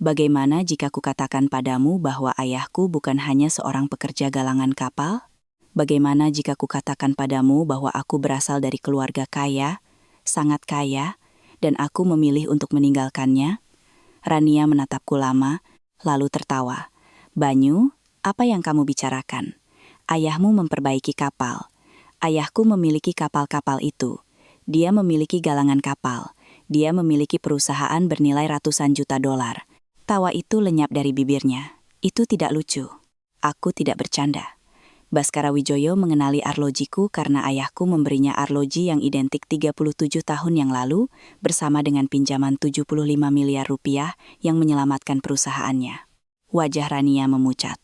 Bagaimana jika kukatakan padamu bahwa ayahku bukan hanya seorang pekerja galangan kapal? Bagaimana jika kukatakan padamu bahwa aku berasal dari keluarga kaya, sangat kaya, dan aku memilih untuk meninggalkannya?" Rania menatapku lama, lalu tertawa. "Banyu, apa yang kamu bicarakan? Ayahmu memperbaiki kapal. Ayahku memiliki kapal-kapal itu. Dia memiliki galangan kapal. Dia memiliki perusahaan bernilai ratusan juta dolar." Tawa itu lenyap dari bibirnya. "Itu tidak lucu." Aku tidak bercanda. Baskara Wijoyo mengenali arlojiku karena ayahku memberinya arloji yang identik 37 tahun yang lalu bersama dengan pinjaman 75 miliar rupiah yang menyelamatkan perusahaannya. Wajah Rania memucat.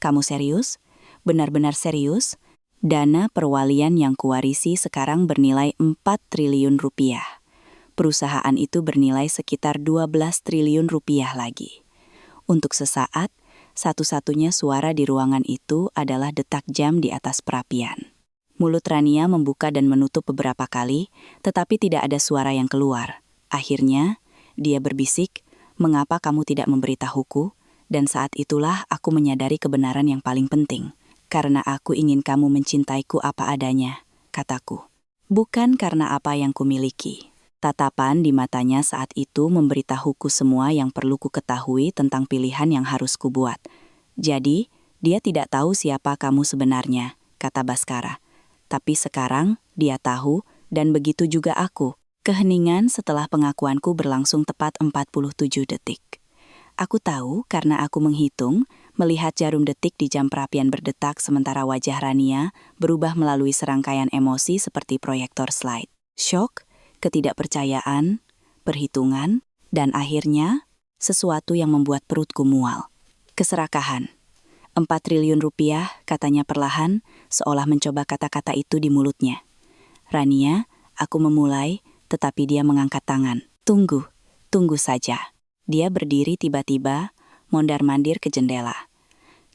"Kamu serius? Benar-benar serius? Dana perwalian yang kuwarisi sekarang bernilai 4 triliun rupiah. Perusahaan itu bernilai sekitar 12 triliun rupiah lagi." Untuk sesaat, satu-satunya suara di ruangan itu adalah detak jam di atas perapian. Mulut Rania membuka dan menutup beberapa kali, tetapi tidak ada suara yang keluar. Akhirnya, dia berbisik, "Mengapa kamu tidak memberitahuku?" Dan saat itulah aku menyadari kebenaran yang paling penting. "Karena aku ingin kamu mencintaiku apa adanya," kataku. "Bukan karena apa yang kumiliki." Tatapan di matanya saat itu memberitahuku semua yang perlu kuketahui tentang pilihan yang harus kubuat. "Jadi, dia tidak tahu siapa kamu sebenarnya," kata Baskara. "Tapi sekarang, dia tahu, dan begitu juga aku." Keheningan setelah pengakuanku berlangsung tepat 47 detik. Aku tahu karena aku menghitung, melihat jarum detik di jam perapian berdetak sementara wajah Rania berubah melalui serangkaian emosi seperti proyektor slide. Syok, ketidakpercayaan, perhitungan, dan akhirnya sesuatu yang membuat perutku mual. Keserakahan. 4 triliun rupiah, katanya perlahan, seolah mencoba kata-kata itu di mulutnya. "Rania," aku memulai, tetapi dia mengangkat tangan. Tunggu saja." Dia berdiri tiba-tiba, mondar-mandir ke jendela.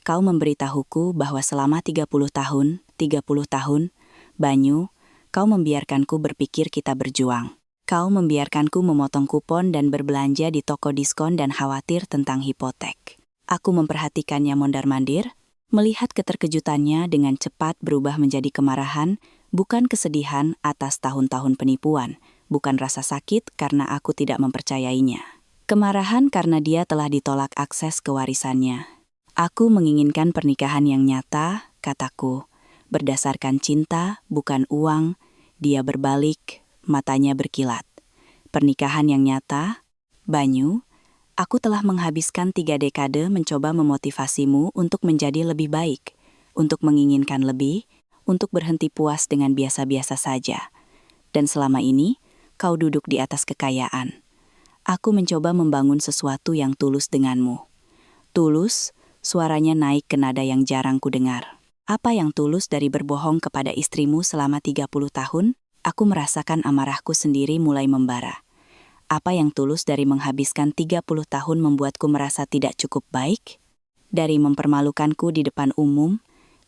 Kau memberitahuku bahwa selama 30 tahun, Banyu, kau membiarkanku berpikir kita berjuang. Kau membiarkanku memotong kupon dan berbelanja di toko diskon dan khawatir tentang hipotek. Aku memperhatikannya mondar-mandir, melihat keterkejutannya dengan cepat berubah menjadi kemarahan, bukan kesedihan atas tahun-tahun penipuan, bukan rasa sakit karena aku tidak mempercayainya. Kemarahan karena dia telah ditolak akses ke warisannya. Aku menginginkan pernikahan yang nyata, kataku. Berdasarkan cinta, bukan uang. Dia berbalik, matanya berkilat. Pernikahan yang nyata, Banyu, aku telah menghabiskan 3 dekade mencoba memotivasimu untuk menjadi lebih baik, untuk menginginkan lebih, untuk berhenti puas dengan biasa-biasa saja. Dan selama ini, kau duduk di atas kekayaan. Aku mencoba membangun sesuatu yang tulus denganmu. Tulus, suaranya naik ke nada yang jarang kudengar. Apa yang tulus dari berbohong kepada istrimu selama 30 tahun? Aku merasakan amarahku sendiri mulai membara. Apa yang tulus dari menghabiskan 30 tahun membuatku merasa tidak cukup baik? Dari mempermalukanku di depan umum?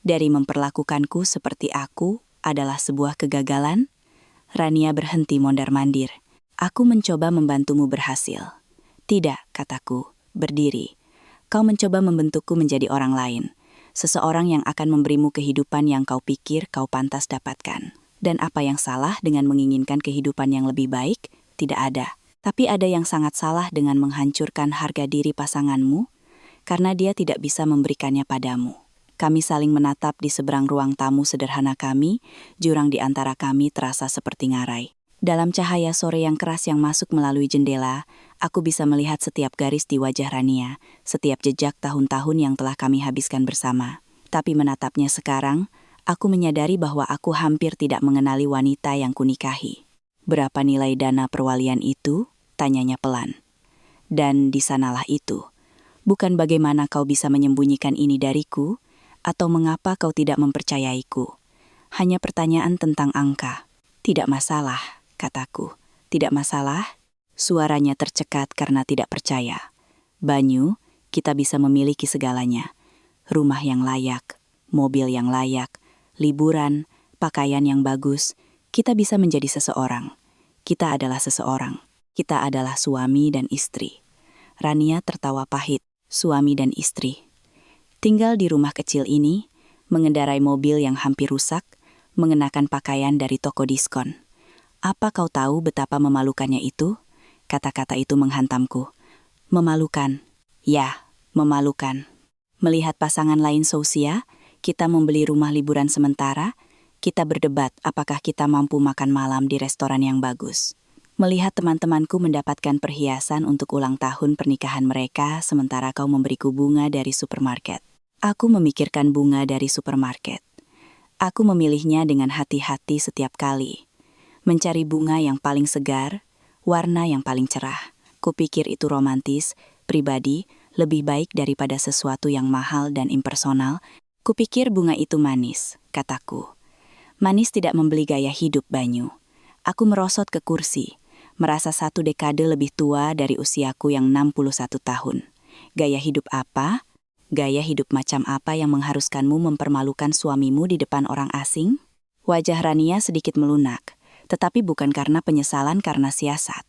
Dari memperlakukanku seperti aku adalah sebuah kegagalan? Rania berhenti mondar-mandir. Aku mencoba membantumu berhasil. Tidak, kataku, berdiri. Kau mencoba membentukku menjadi orang lain. Seseorang yang akan memberimu kehidupan yang kau pikir kau pantas dapatkan. Dan apa yang salah dengan menginginkan kehidupan yang lebih baik? Tidak ada. Tapi ada yang sangat salah dengan menghancurkan harga diri pasanganmu, karena dia tidak bisa memberikannya padamu. Kami saling menatap di seberang ruang tamu sederhana kami, jurang di antara kami terasa seperti ngarai. Dalam cahaya sore yang keras yang masuk melalui jendela, aku bisa melihat setiap garis di wajah Rania, setiap jejak tahun-tahun yang telah kami habiskan bersama. Tapi menatapnya sekarang, aku menyadari bahwa aku hampir tidak mengenali wanita yang kunikahi. Berapa nilai dana perwalian itu? Tanyanya pelan. Dan di sanalah itu. Bukan bagaimana kau bisa menyembunyikan ini dariku, atau mengapa kau tidak mempercayaiku. Hanya pertanyaan tentang angka. Tidak masalah, kataku. Tidak masalah? Suaranya tercekat karena tidak percaya. Banyu, kita bisa memiliki segalanya. Rumah yang layak, mobil yang layak, liburan, pakaian yang bagus. Kita bisa menjadi seseorang. Kita adalah seseorang. Kita adalah suami dan istri. Rania tertawa pahit, suami dan istri. Tinggal di rumah kecil ini, mengendarai mobil yang hampir rusak, mengenakan pakaian dari toko diskon. Apa kau tahu betapa memalukannya itu? Kata-kata itu menghantamku. Memalukan. Ya, memalukan. Melihat pasangan lain seusia, kita membeli rumah liburan sementara, kita berdebat apakah kita mampu makan malam di restoran yang bagus. Melihat teman-temanku mendapatkan perhiasan untuk ulang tahun pernikahan mereka, sementara kau memberiku bunga dari supermarket. Aku memikirkan bunga dari supermarket. Aku memilihnya dengan hati-hati setiap kali. Mencari bunga yang paling segar, warna yang paling cerah. Kupikir itu romantis, pribadi, lebih baik daripada sesuatu yang mahal dan impersonal. Kupikir bunga itu manis, kataku. Manis tidak membeli gaya hidup, Banyu. Aku merosot ke kursi, merasa 1 dekade lebih tua dari usiaku yang 61 tahun. Gaya hidup apa? Gaya hidup macam apa yang mengharuskanmu mempermalukan suamimu di depan orang asing? Wajah Rania sedikit melunak, tetapi bukan karena penyesalan karena siasat.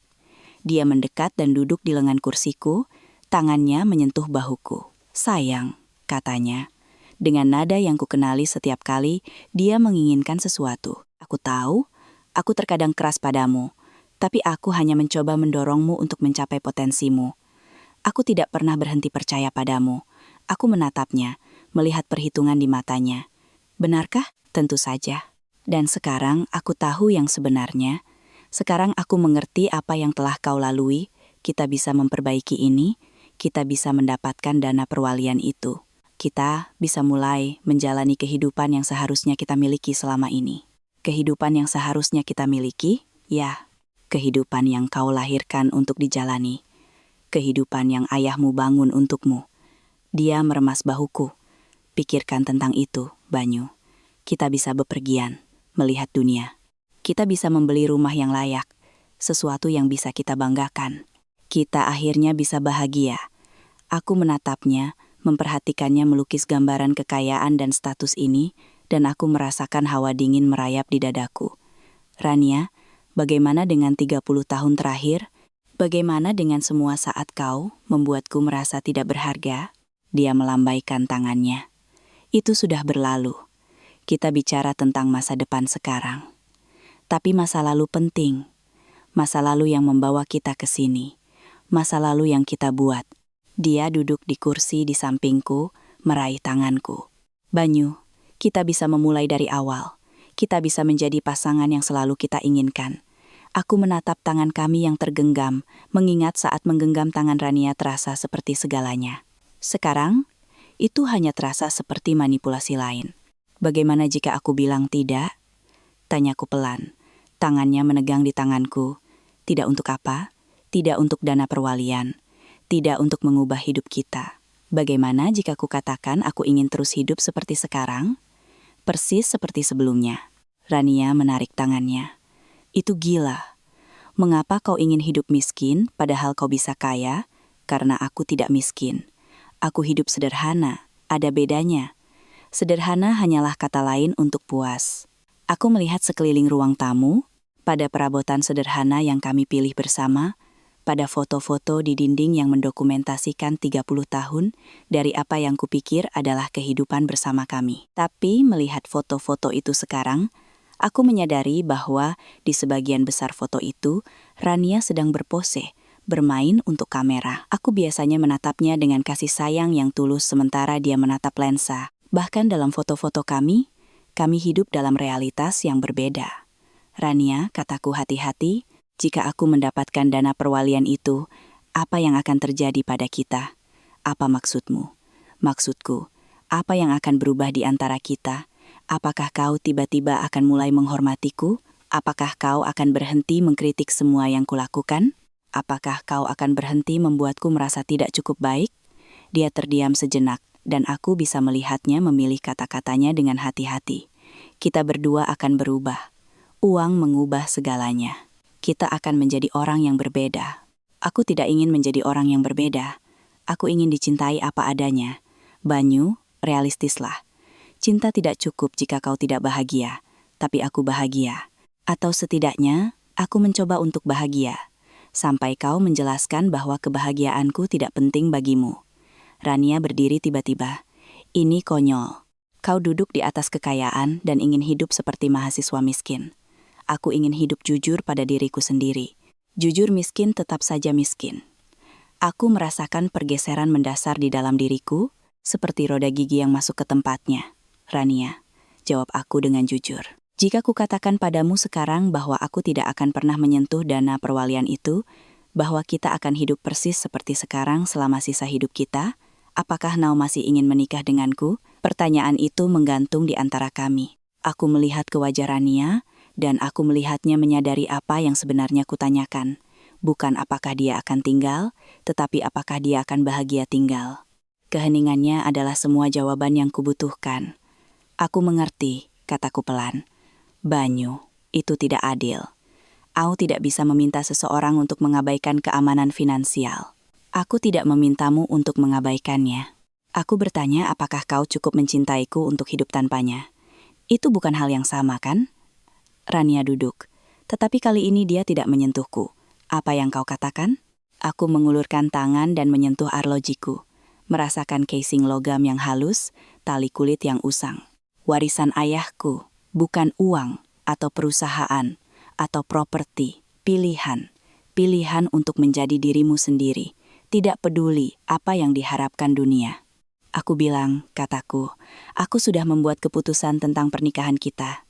Dia mendekat dan duduk di lengan kursiku, tangannya menyentuh bahuku. Sayang, katanya. Dengan nada yang kukenali setiap kali, dia menginginkan sesuatu. Aku tahu, aku terkadang keras padamu, tapi aku hanya mencoba mendorongmu untuk mencapai potensimu. Aku tidak pernah berhenti percaya padamu. Aku menatapnya, melihat perhitungan di matanya. Benarkah? Tentu saja. Dan sekarang aku tahu yang sebenarnya. Sekarang aku mengerti apa yang telah kau lalui. Kita bisa memperbaiki ini. Kita bisa mendapatkan dana perwalian itu. Kita bisa mulai menjalani kehidupan yang seharusnya kita miliki selama ini. Kehidupan yang seharusnya kita miliki? Ya, kehidupan yang kau lahirkan untuk dijalani. Kehidupan yang ayahmu bangun untukmu. Dia meremas bahuku. Pikirkan tentang itu, Banyu. Kita bisa bepergian, melihat dunia. Kita bisa membeli rumah yang layak, sesuatu yang bisa kita banggakan. Kita akhirnya bisa bahagia. Aku menatapnya, memperhatikannya melukis gambaran kekayaan dan status ini, dan aku merasakan hawa dingin merayap di dadaku. Rania, bagaimana dengan 30 tahun terakhir? Bagaimana dengan semua saat kau membuatku merasa tidak berharga? Dia melambaikan tangannya. Itu sudah berlalu. Kita bicara tentang masa depan sekarang. Tapi masa lalu penting. Masa lalu yang membawa kita ke sini. Masa lalu yang kita buat. Dia duduk di kursi di sampingku, meraih tanganku. Banyu, kita bisa memulai dari awal. Kita bisa menjadi pasangan yang selalu kita inginkan. Aku menatap tangan kami yang tergenggam, mengingat saat menggenggam tangan Rania terasa seperti segalanya. Sekarang, itu hanya terasa seperti manipulasi lain. Bagaimana jika aku bilang tidak? Tanyaku pelan. Tangannya menegang di tanganku. Tidak untuk apa? Tidak untuk dana perwalian. Tidak untuk mengubah hidup kita. Bagaimana jika ku katakan aku ingin terus hidup seperti sekarang? Persis seperti sebelumnya. Rania menarik tangannya. Itu gila. Mengapa kau ingin hidup miskin padahal kau bisa kaya? Karena aku tidak miskin. Aku hidup sederhana. Ada bedanya. Sederhana hanyalah kata lain untuk puas. Aku melihat sekeliling ruang tamu, pada perabotan sederhana yang kami pilih bersama, pada foto-foto di dinding yang mendokumentasikan 30 tahun dari apa yang kupikir adalah kehidupan bersama kami. Tapi melihat foto-foto itu sekarang, aku menyadari bahwa di sebagian besar foto itu, Rania sedang berpose, bermain untuk kamera. Aku biasanya menatapnya dengan kasih sayang yang tulus sementara dia menatap lensa. Bahkan dalam foto-foto kami hidup dalam realitas yang berbeda. Rania, kataku hati-hati, jika aku mendapatkan dana perwalian itu, apa yang akan terjadi pada kita? Apa maksudmu? Maksudku, apa yang akan berubah di antara kita? Apakah kau tiba-tiba akan mulai menghormatiku? Apakah kau akan berhenti mengkritik semua yang kulakukan? Apakah kau akan berhenti membuatku merasa tidak cukup baik? Dia terdiam sejenak, dan aku bisa melihatnya memilih kata-katanya dengan hati-hati. Kita berdua akan berubah. Uang mengubah segalanya. Kita akan menjadi orang yang berbeda. Aku tidak ingin menjadi orang yang berbeda. Aku ingin dicintai apa adanya. Banyu, realistislah. Cinta tidak cukup jika kau tidak bahagia, tapi aku bahagia. Atau setidaknya, aku mencoba untuk bahagia. Sampai kau menjelaskan bahwa kebahagiaanku tidak penting bagimu. Rania berdiri tiba-tiba. Ini konyol. Kau duduk di atas kekayaan dan ingin hidup seperti mahasiswa miskin. Aku ingin hidup jujur pada diriku sendiri. Jujur miskin tetap saja miskin. Aku merasakan pergeseran mendasar di dalam diriku, seperti roda gigi yang masuk ke tempatnya. Rania, jawab aku dengan jujur. Jika kukatakan padamu sekarang bahwa aku tidak akan pernah menyentuh dana perwalian itu, bahwa kita akan hidup persis seperti sekarang selama sisa hidup kita, apakah kau masih ingin menikah denganku? Pertanyaan itu menggantung di antara kami. Aku melihat ke wajah Rania, dan aku melihatnya menyadari apa yang sebenarnya kutanyakan. Bukan apakah dia akan tinggal, tetapi apakah dia akan bahagia tinggal. Keheningannya adalah semua jawaban yang kubutuhkan. Aku mengerti, kataku pelan. Banyu, itu tidak adil. Aku tidak bisa meminta seseorang untuk mengabaikan keamanan finansial. Aku tidak memintamu untuk mengabaikannya. Aku bertanya apakah kau cukup mencintaiku untuk hidup tanpanya. Itu bukan hal yang sama, kan? Rania duduk, tetapi kali ini dia tidak menyentuhku. Apa yang kau katakan? Aku mengulurkan tangan dan menyentuh arlojiku, merasakan casing logam yang halus, tali kulit yang usang. Warisan ayahku, bukan uang, atau perusahaan, atau properti, pilihan. Pilihan untuk menjadi dirimu sendiri, tidak peduli apa yang diharapkan dunia. Aku bilang, kataku, aku sudah membuat keputusan tentang pernikahan kita.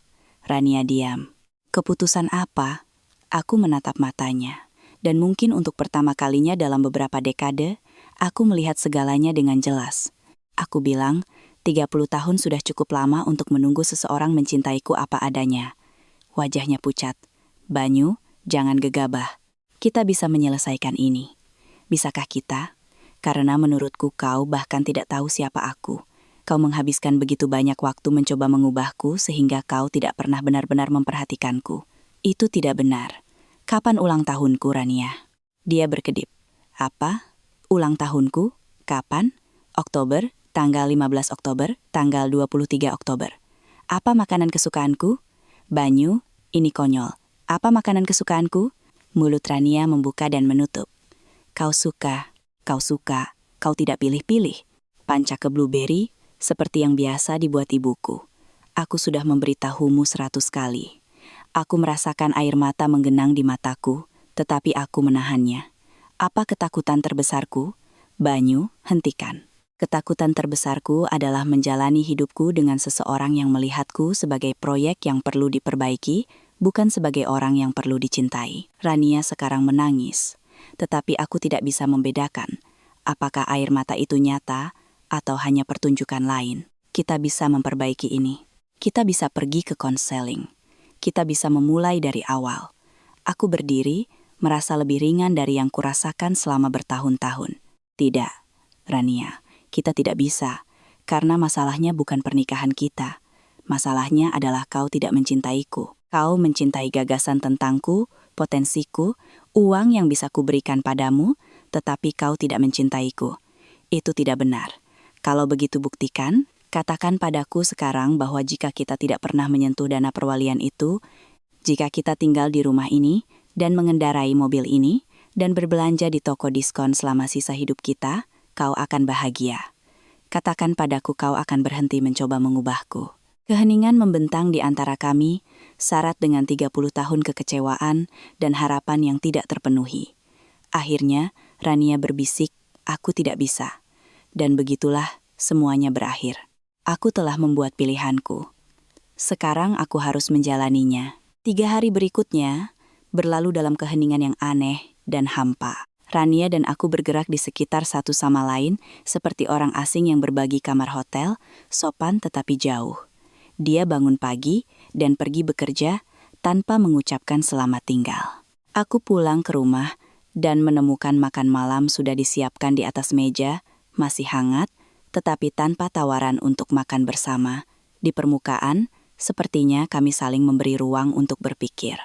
Rania diam. Keputusan apa? Aku menatap matanya. Dan mungkin untuk pertama kalinya dalam beberapa dekade, aku melihat segalanya dengan jelas. Aku bilang, 30 tahun sudah cukup lama untuk menunggu seseorang mencintaiku apa adanya. Wajahnya pucat. Banyu, jangan gegabah. Kita bisa menyelesaikan ini. Bisakah kita? Karena menurutku kau bahkan tidak tahu siapa aku. Kau menghabiskan begitu banyak waktu mencoba mengubahku sehingga kau tidak pernah benar-benar memperhatikanku. Itu tidak benar. Kapan ulang tahunku, Rania? Dia berkedip. Apa? Ulang tahunku? Kapan? Oktober, tanggal 15 Oktober, tanggal 23 Oktober. Apa makanan kesukaanku? Banyu, ini konyol. Apa makanan kesukaanku? Mulut Rania membuka dan menutup. Kau suka, kau tidak pilih-pilih. Pancake blueberry, seperti yang biasa dibuat ibuku. Aku sudah memberitahumu 100 kali. Aku merasakan air mata menggenang di mataku, tetapi aku menahannya. Apa ketakutan terbesarku? Banyu, hentikan. Ketakutan terbesarku adalah menjalani hidupku dengan seseorang yang melihatku sebagai proyek yang perlu diperbaiki, bukan sebagai orang yang perlu dicintai. Rania sekarang menangis, tetapi aku tidak bisa membedakan apakah air mata itu nyata atau hanya pertunjukan lain. Kita bisa memperbaiki ini. Kita bisa pergi ke konseling. Kita bisa memulai dari awal. Aku berdiri, merasa lebih ringan dari yang kurasakan selama bertahun-tahun. Tidak, Rania, kita tidak bisa, karena masalahnya bukan pernikahan kita. Masalahnya adalah kau tidak mencintaiku. Kau mencintai gagasan tentangku, potensiku, uang yang bisa kuberikan padamu, tetapi kau tidak mencintaiku. Itu tidak benar. Kalau begitu buktikan, katakan padaku sekarang bahwa jika kita tidak pernah menyentuh dana perwalian itu, jika kita tinggal di rumah ini dan mengendarai mobil ini dan berbelanja di toko diskon selama sisa hidup kita, kau akan bahagia. Katakan padaku kau akan berhenti mencoba mengubahku. Keheningan membentang di antara kami, syarat dengan 30 tahun kekecewaan dan harapan yang tidak terpenuhi. Akhirnya, Rania berbisik, aku tidak bisa. Dan begitulah semuanya berakhir. Aku telah membuat pilihanku. Sekarang aku harus menjalaninya. 3 hari berikutnya, berlalu dalam keheningan yang aneh dan hampa. Rania dan aku bergerak di sekitar satu sama lain, seperti orang asing yang berbagi kamar hotel, sopan tetapi jauh. Dia bangun pagi dan pergi bekerja tanpa mengucapkan selamat tinggal. Aku pulang ke rumah dan menemukan makan malam sudah disiapkan di atas meja, masih hangat, tetapi tanpa tawaran untuk makan bersama. Di permukaan, sepertinya kami saling memberi ruang untuk berpikir.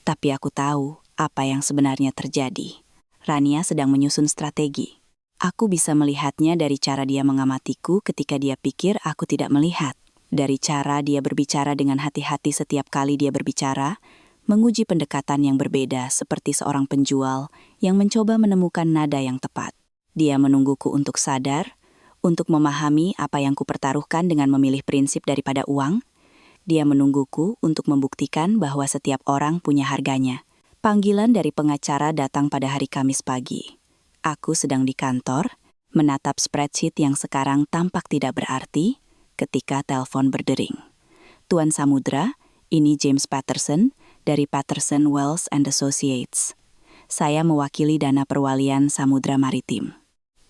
Tapi aku tahu apa yang sebenarnya terjadi. Rania sedang menyusun strategi. Aku bisa melihatnya dari cara dia mengamatiku ketika dia pikir aku tidak melihat. Dari cara dia berbicara dengan hati-hati setiap kali dia berbicara, menguji pendekatan yang berbeda seperti seorang penjual yang mencoba menemukan nada yang tepat. Dia menungguku untuk sadar, untuk memahami apa yang kupertaruhkan dengan memilih prinsip daripada uang. Dia menungguku untuk membuktikan bahwa setiap orang punya harganya. Panggilan dari pengacara datang pada hari Kamis pagi. Aku sedang di kantor, menatap spreadsheet yang sekarang tampak tidak berarti, ketika telepon berdering. Tuan Samudra, ini James Patterson dari Patterson Wells and Associates. Saya mewakili dana perwalian Samudra Maritim.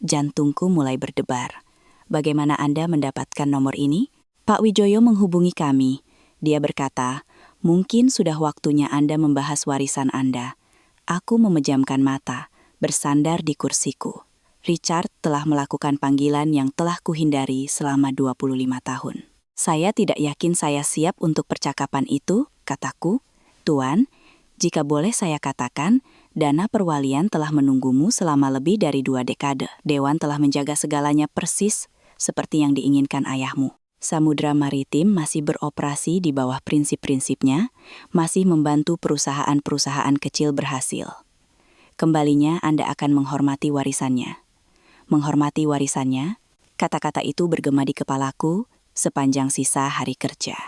Jantungku mulai berdebar. Bagaimana Anda mendapatkan nomor ini? Pak Wijoyo menghubungi kami. Dia berkata, mungkin sudah waktunya Anda membahas warisan Anda. Aku memejamkan mata, bersandar di kursiku. Richard telah melakukan panggilan yang telah kuhindari selama 25 tahun. Saya tidak yakin saya siap untuk percakapan itu, kataku. Tuan, jika boleh saya katakan, dana perwalian telah menunggumu selama lebih dari 2 dekade. Dewan telah menjaga segalanya persis seperti yang diinginkan ayahmu. Samudra Maritim masih beroperasi di bawah prinsip-prinsipnya, masih membantu perusahaan-perusahaan kecil berhasil. Kembalinya Anda akan menghormati warisannya. Menghormati warisannya, kata-kata itu bergema di kepalaku sepanjang sisa hari kerja.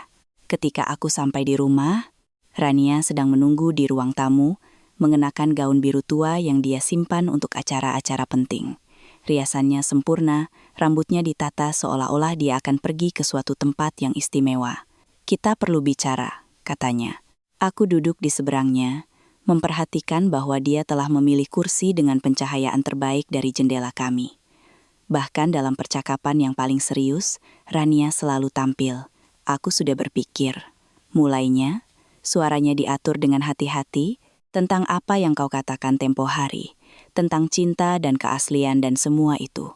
Ketika aku sampai di rumah, Rania sedang menunggu di ruang tamu, mengenakan gaun biru tua yang dia simpan untuk acara-acara penting. Riasannya sempurna, rambutnya ditata seolah-olah dia akan pergi ke suatu tempat yang istimewa. Kita perlu bicara, katanya. Aku duduk di seberangnya, memperhatikan bahwa dia telah memilih kursi dengan pencahayaan terbaik dari jendela kami. Bahkan dalam percakapan yang paling serius, Rania selalu tampil. Aku sudah berpikir. Mulainya, suaranya diatur dengan hati-hati tentang apa yang kau katakan tempo hari, tentang cinta dan keaslian dan semua itu.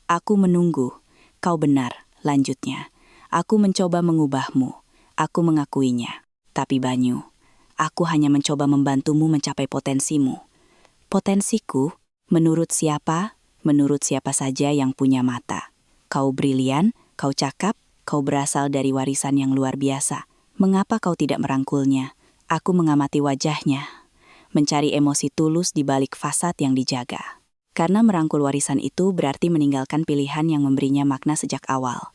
Aku menunggu. Kau benar, lanjutnya. Aku mencoba mengubahmu. Aku mengakuinya. Tapi Banyu, aku hanya mencoba membantumu mencapai potensimu. Potensiku, menurut siapa? Menurut siapa saja yang punya mata. Kau brilian, kau cakap, kau berasal dari warisan yang luar biasa. Mengapa kau tidak merangkulnya? Aku mengamati wajahnya, mencari emosi tulus di balik fasad yang dijaga. Karena merangkul warisan itu berarti meninggalkan pilihan yang memberinya makna sejak awal.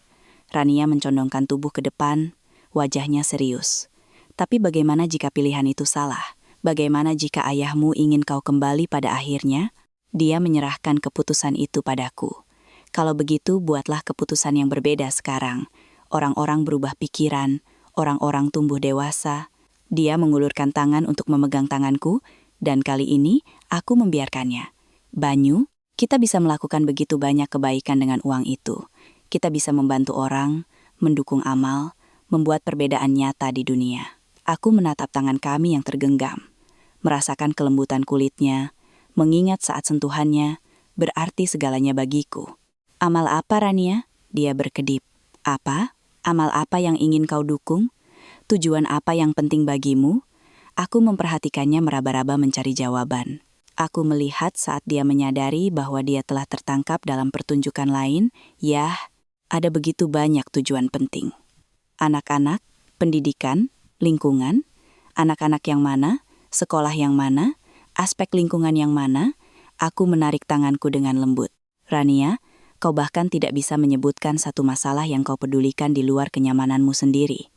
Rania mencondongkan tubuh ke depan, wajahnya serius. Tapi bagaimana jika pilihan itu salah? Bagaimana jika ayahmu ingin kau kembali pada akhirnya? Dia menyerahkan keputusan itu padaku. Kalau begitu, buatlah keputusan yang berbeda sekarang. Orang-orang berubah pikiran, orang-orang tumbuh dewasa. Dia mengulurkan tangan untuk memegang tanganku, dan kali ini aku membiarkannya. Banyu, kita bisa melakukan begitu banyak kebaikan dengan uang itu. Kita bisa membantu orang, mendukung amal, membuat perbedaan nyata di dunia. Aku menatap tangan kami yang tergenggam, merasakan kelembutan kulitnya, mengingat saat sentuhannya, berarti segalanya bagiku. Amal apa, Rania? Dia berkedip. Apa? Amal apa yang ingin kau dukung? Tujuan apa yang penting bagimu? Aku memperhatikannya meraba-raba mencari jawaban. Aku melihat saat dia menyadari bahwa dia telah tertangkap dalam pertunjukan lain. Yah, ada begitu banyak tujuan penting. Anak-anak, pendidikan, lingkungan, anak-anak yang mana, sekolah yang mana, aspek lingkungan yang mana. Aku menarik tanganku dengan lembut. Rania, kau bahkan tidak bisa menyebutkan satu masalah yang kau pedulikan di luar kenyamananmu sendiri.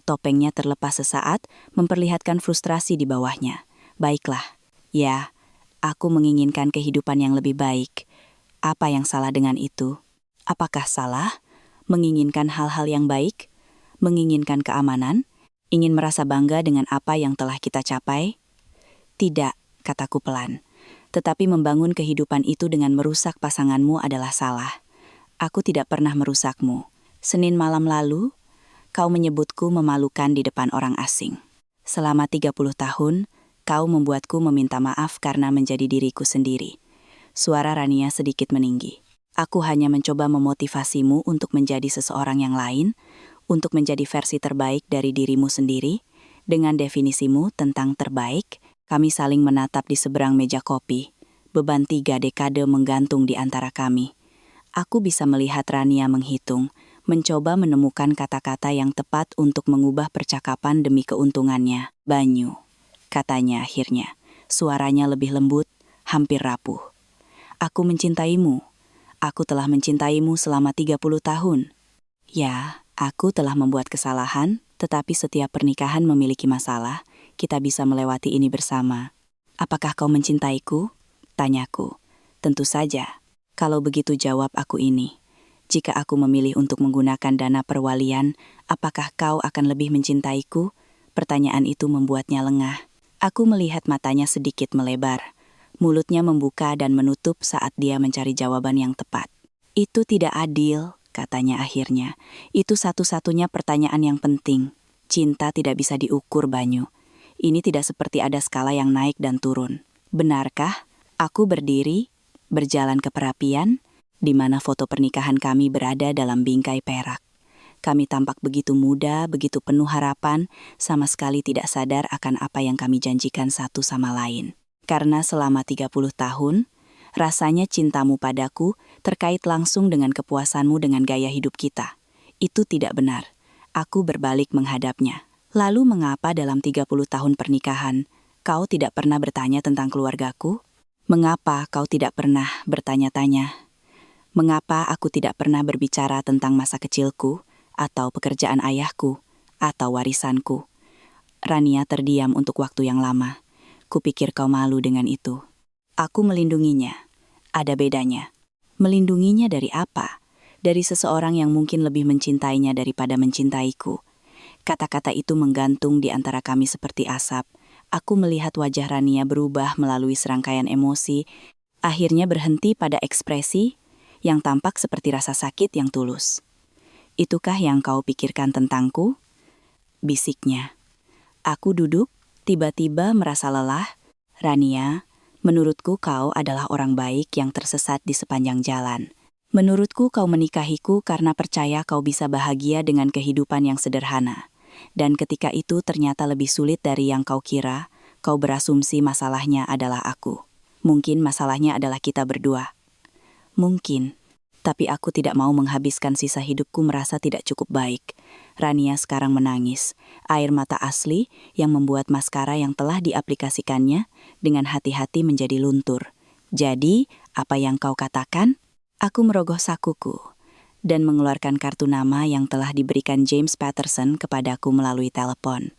Topengnya terlepas sesaat, memperlihatkan frustrasi di bawahnya. Baiklah, ya, aku menginginkan kehidupan yang lebih baik. Apa yang salah dengan itu? Apakah salah menginginkan hal-hal yang baik? Menginginkan keamanan? Ingin merasa bangga dengan apa yang telah kita capai? Tidak, kataku pelan. Tetapi membangun kehidupan itu dengan merusak pasanganmu adalah salah. Aku tidak pernah merusakmu. Senin malam lalu, kau menyebutku memalukan di depan orang asing. Selama 30 tahun, kau membuatku meminta maaf karena menjadi diriku sendiri. Suara Rania sedikit meninggi. Aku hanya mencoba memotivasimu untuk menjadi seseorang yang lain, untuk menjadi versi terbaik dari dirimu sendiri. Dengan definisimu tentang terbaik, kami saling menatap di seberang meja kopi. Beban 3 dekade menggantung di antara kami. Aku bisa melihat Rania menghitung, mencoba menemukan kata-kata yang tepat untuk mengubah percakapan demi keuntungannya. Banyu, katanya akhirnya. Suaranya lebih lembut, hampir rapuh. Aku mencintaimu. Aku telah mencintaimu selama 30 tahun. Ya, aku telah membuat kesalahan, tetapi setiap pernikahan memiliki masalah. Kita bisa melewati ini bersama. Apakah kau mencintaiku? Tanyaku. Tentu saja. Kalau begitu jawab aku ini. Jika aku memilih untuk menggunakan dana perwalian, apakah kau akan lebih mencintaiku? Pertanyaan itu membuatnya lengah. Aku melihat matanya sedikit melebar. Mulutnya membuka dan menutup saat dia mencari jawaban yang tepat. Itu tidak adil, katanya akhirnya. Itu satu-satunya pertanyaan yang penting. Cinta tidak bisa diukur, Banyu. Ini tidak seperti ada skala yang naik dan turun. Benarkah? Aku berdiri, berjalan ke perapian, di mana foto pernikahan kami berada dalam bingkai perak. Kami tampak begitu muda, begitu penuh harapan, sama sekali tidak sadar akan apa yang kami janjikan satu sama lain. Karena selama 30 tahun, rasanya cintamu padaku terkait langsung dengan kepuasanmu dengan gaya hidup kita. Itu tidak benar. Aku berbalik menghadapnya. Lalu mengapa dalam 30 tahun pernikahan, kau tidak pernah bertanya tentang keluargaku? Mengapa kau tidak pernah bertanya-tanya? Mengapa aku tidak pernah berbicara tentang masa kecilku, atau pekerjaan ayahku, atau warisanku? Rania terdiam untuk waktu yang lama. Kupikir kau malu dengan itu. Aku melindunginya. Ada bedanya. Melindunginya dari apa? Dari seseorang yang mungkin lebih mencintainya daripada mencintaiku. Kata-kata itu menggantung di antara kami seperti asap. Aku melihat wajah Rania berubah melalui serangkaian emosi, akhirnya berhenti pada ekspresi yang tampak seperti rasa sakit yang tulus. Itukah yang kau pikirkan tentangku? Bisiknya. Aku duduk, tiba-tiba merasa lelah. Rania, menurutku kau adalah orang baik yang tersesat di sepanjang jalan. Menurutku kau menikahiku karena percaya kau bisa bahagia dengan kehidupan yang sederhana. Dan ketika itu ternyata lebih sulit dari yang kau kira, kau berasumsi masalahnya adalah aku. Mungkin masalahnya adalah kita berdua. Mungkin. Tapi aku tidak mau menghabiskan sisa hidupku merasa tidak cukup baik. Rania sekarang menangis. Air mata asli yang membuat maskara yang telah diaplikasikannya dengan hati-hati menjadi luntur. Jadi, apa yang kau katakan? Aku merogoh sakuku dan mengeluarkan kartu nama yang telah diberikan James Patterson kepadaku melalui telepon.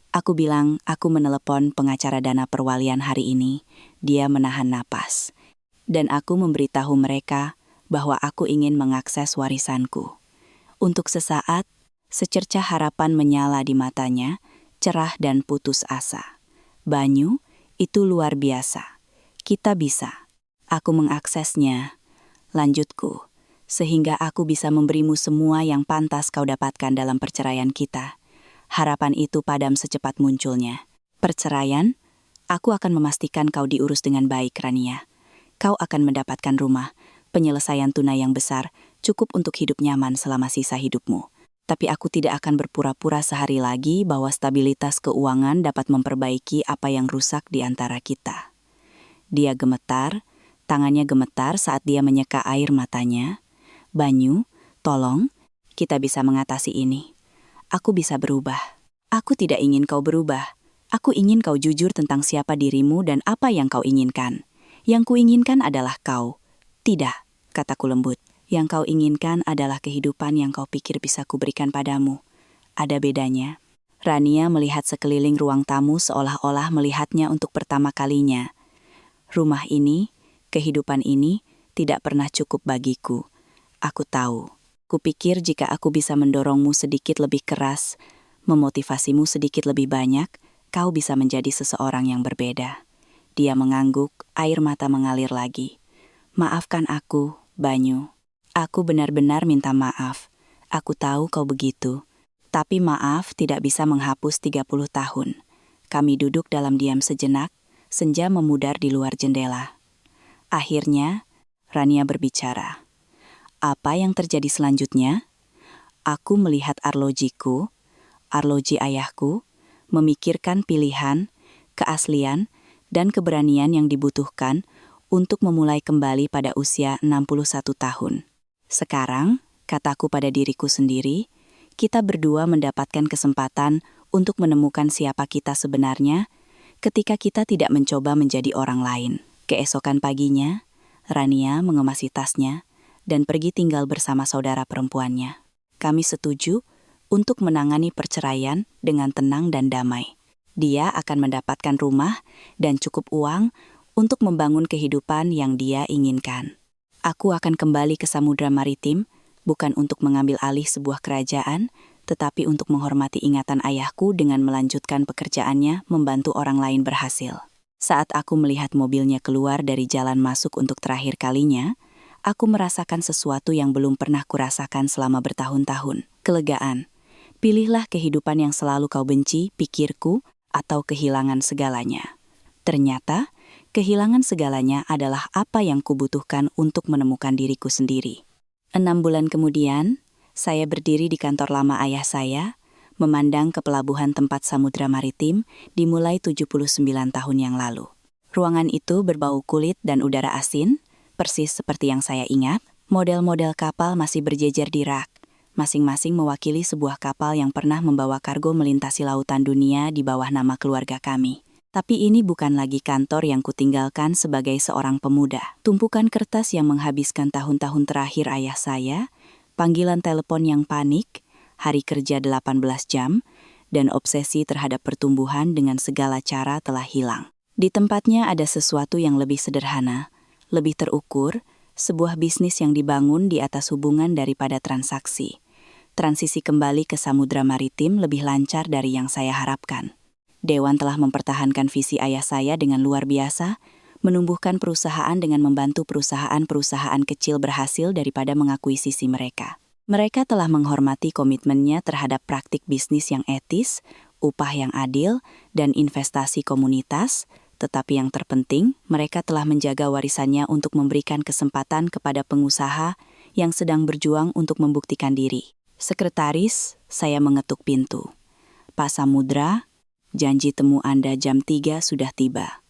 Aku bilang aku menelepon pengacara dana perwalian hari ini. Dia menahan napas. Dan aku memberitahu mereka bahwa aku ingin mengakses warisanku. Untuk sesaat, secercah harapan menyala di matanya, cerah dan putus asa. Banyu, itu luar biasa. Kita bisa. Aku mengaksesnya. Lanjutku, sehingga aku bisa memberimu semua yang pantas kau dapatkan dalam perceraian kita. Harapan itu padam secepat munculnya. Perceraian? Aku akan memastikan kau diurus dengan baik, Rania. Kau akan mendapatkan rumah, penyelesaian tunai yang besar, cukup untuk hidup nyaman selama sisa hidupmu. Tapi aku tidak akan berpura-pura sehari lagi bahwa stabilitas keuangan dapat memperbaiki apa yang rusak di antara kita. Dia gemetar, tangannya gemetar saat dia menyeka air matanya. Banyu, tolong, kita bisa mengatasi ini. Aku bisa berubah. Aku tidak ingin kau berubah. Aku ingin kau jujur tentang siapa dirimu dan apa yang kau inginkan. Yang kuinginkan adalah kau. Tidak, kataku lembut. Yang kau inginkan adalah kehidupan yang kau pikir bisa kuberikan padamu. Ada bedanya. Rania melihat sekeliling ruang tamu seolah-olah melihatnya untuk pertama kalinya. Rumah ini, kehidupan ini, tidak pernah cukup bagiku. Aku tahu. Kupikir jika aku bisa mendorongmu sedikit lebih keras, memotivasimu sedikit lebih banyak, kau bisa menjadi seseorang yang berbeda. Dia mengangguk, air mata mengalir lagi. Maafkan aku, Banyu. Aku benar-benar minta maaf. Aku tahu kau begitu. Tapi maaf tidak bisa menghapus 30 tahun. Kami duduk dalam diam sejenak, senja memudar di luar jendela. Akhirnya, Rania berbicara. Apa yang terjadi selanjutnya? Aku melihat arlojiku, arloji ayahku, memikirkan pilihan, keaslian, dan keberanian yang dibutuhkan untuk memulai kembali pada usia 61 tahun. Sekarang, kataku pada diriku sendiri, kita berdua mendapatkan kesempatan untuk menemukan siapa kita sebenarnya ketika kita tidak mencoba menjadi orang lain. Keesokan paginya, Rania mengemasi tasnya dan pergi tinggal bersama saudara perempuannya. Kami setuju untuk menangani perceraian dengan tenang dan damai. Dia akan mendapatkan rumah dan cukup uang untuk membangun kehidupan yang dia inginkan. Aku akan kembali ke Samudra Maritim, bukan untuk mengambil alih sebuah kerajaan, tetapi untuk menghormati ingatan ayahku dengan melanjutkan pekerjaannya membantu orang lain berhasil. Saat aku melihat mobilnya keluar dari jalan masuk untuk terakhir kalinya, aku merasakan sesuatu yang belum pernah kurasakan selama bertahun-tahun. Kelegaan. Pilihlah kehidupan yang selalu kau benci, pikirku, atau kehilangan segalanya. Ternyata, kehilangan segalanya adalah apa yang kubutuhkan untuk menemukan diriku sendiri. 6 bulan kemudian, saya berdiri di kantor lama ayah saya, memandang ke pelabuhan tempat Samudra Maritim dimulai 79 tahun yang lalu. Ruangan itu berbau kulit dan udara asin, persis seperti yang saya ingat. Model-model kapal masih berjejer di rak, masing-masing mewakili sebuah kapal yang pernah membawa kargo melintasi lautan dunia di bawah nama keluarga kami. Tapi ini bukan lagi kantor yang kutinggalkan sebagai seorang pemuda. Tumpukan kertas yang menghabiskan tahun-tahun terakhir ayah saya, panggilan telepon yang panik, hari kerja 18 jam, dan obsesi terhadap pertumbuhan dengan segala cara telah hilang. Di tempatnya ada sesuatu yang lebih sederhana, lebih terukur, sebuah bisnis yang dibangun di atas hubungan daripada transaksi. Transisi kembali ke Samudra Maritim lebih lancar dari yang saya harapkan. Dewan telah mempertahankan visi ayah saya dengan luar biasa, menumbuhkan perusahaan dengan membantu perusahaan-perusahaan kecil berhasil daripada mengakuisisi mereka. Mereka telah menghormati komitmennya terhadap praktik bisnis yang etis, upah yang adil, dan investasi komunitas, tetapi yang terpenting, mereka telah menjaga warisannya untuk memberikan kesempatan kepada pengusaha yang sedang berjuang untuk membuktikan diri. Sekretaris, saya mengetuk pintu. Pak Samudra, janji temu Anda jam 3 sudah tiba.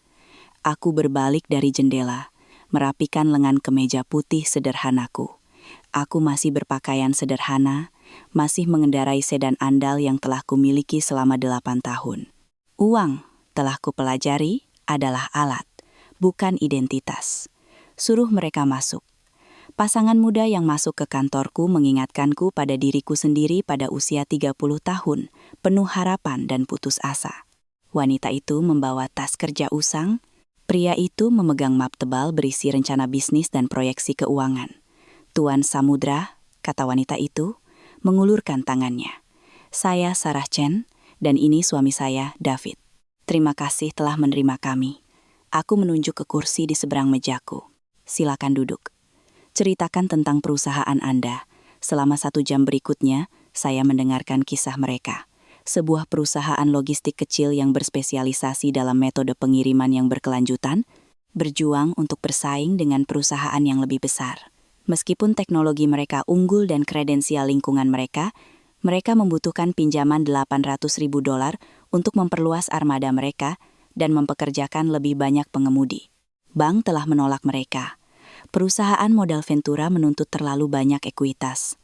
Aku berbalik dari jendela, merapikan lengan kemeja putih sederhanaku. Aku masih berpakaian sederhana, masih mengendarai sedan andal yang telah kumiliki selama 8 tahun. Uang, telah kupelajari, adalah alat, bukan identitas. Suruh mereka masuk. Pasangan muda yang masuk ke kantorku mengingatkanku pada diriku sendiri pada usia 30 tahun, penuh harapan dan putus asa. Wanita itu membawa tas kerja usang, pria itu memegang map tebal berisi rencana bisnis dan proyeksi keuangan. Tuan Samudra, kata wanita itu, mengulurkan tangannya. Saya Sarah Chen, dan ini suami saya, David. Terima kasih telah menerima kami. Aku menunjuk ke kursi di seberang mejaku. Silakan duduk. Ceritakan tentang perusahaan Anda. Selama 1 jam berikutnya, saya mendengarkan kisah mereka. Sebuah perusahaan logistik kecil yang berspesialisasi dalam metode pengiriman yang berkelanjutan, berjuang untuk bersaing dengan perusahaan yang lebih besar. Meskipun teknologi mereka unggul dan kredensial lingkungan mereka membutuhkan pinjaman $800.000 untuk memperluas armada mereka dan mempekerjakan lebih banyak pengemudi. Bank telah menolak mereka. Perusahaan modal Ventura menuntut terlalu banyak ekuitas.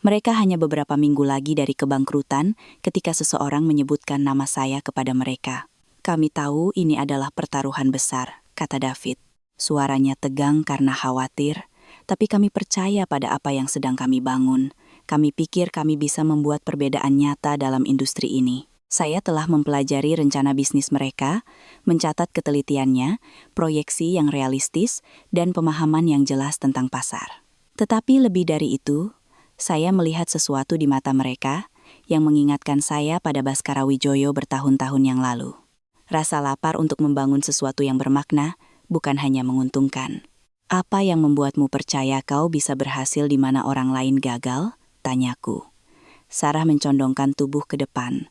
Mereka hanya beberapa minggu lagi dari kebangkrutan ketika seseorang menyebutkan nama saya kepada mereka. Kami tahu ini adalah pertaruhan besar, kata David. Suaranya tegang karena khawatir. Tapi kami percaya pada apa yang sedang kami bangun. Kami pikir kami bisa membuat perbedaan nyata dalam industri ini. Saya telah mempelajari rencana bisnis mereka, mencatat ketelitiannya, proyeksi yang realistis, dan pemahaman yang jelas tentang pasar. Tetapi lebih dari itu, saya melihat sesuatu di mata mereka yang mengingatkan saya pada Baskara Wijoyo bertahun-tahun yang lalu. Rasa lapar untuk membangun sesuatu yang bermakna, bukan hanya menguntungkan. Apa yang membuatmu percaya kau bisa berhasil di mana orang lain gagal? Tanyaku. Sarah mencondongkan tubuh ke depan.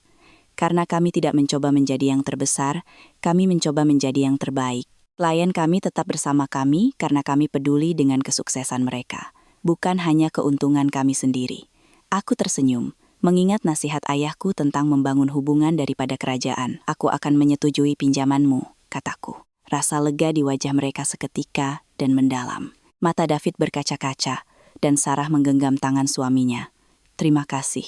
Karena kami tidak mencoba menjadi yang terbesar, kami mencoba menjadi yang terbaik. Klien kami tetap bersama kami karena kami peduli dengan kesuksesan mereka, bukan hanya keuntungan kami sendiri. Aku tersenyum, mengingat nasihat ayahku tentang membangun hubungan daripada kerajaan. Aku akan menyetujui pinjamanmu, kataku. Rasa lega di wajah mereka seketika dan mendalam. Mata David berkaca-kaca, dan Sarah menggenggam tangan suaminya. Terima kasih,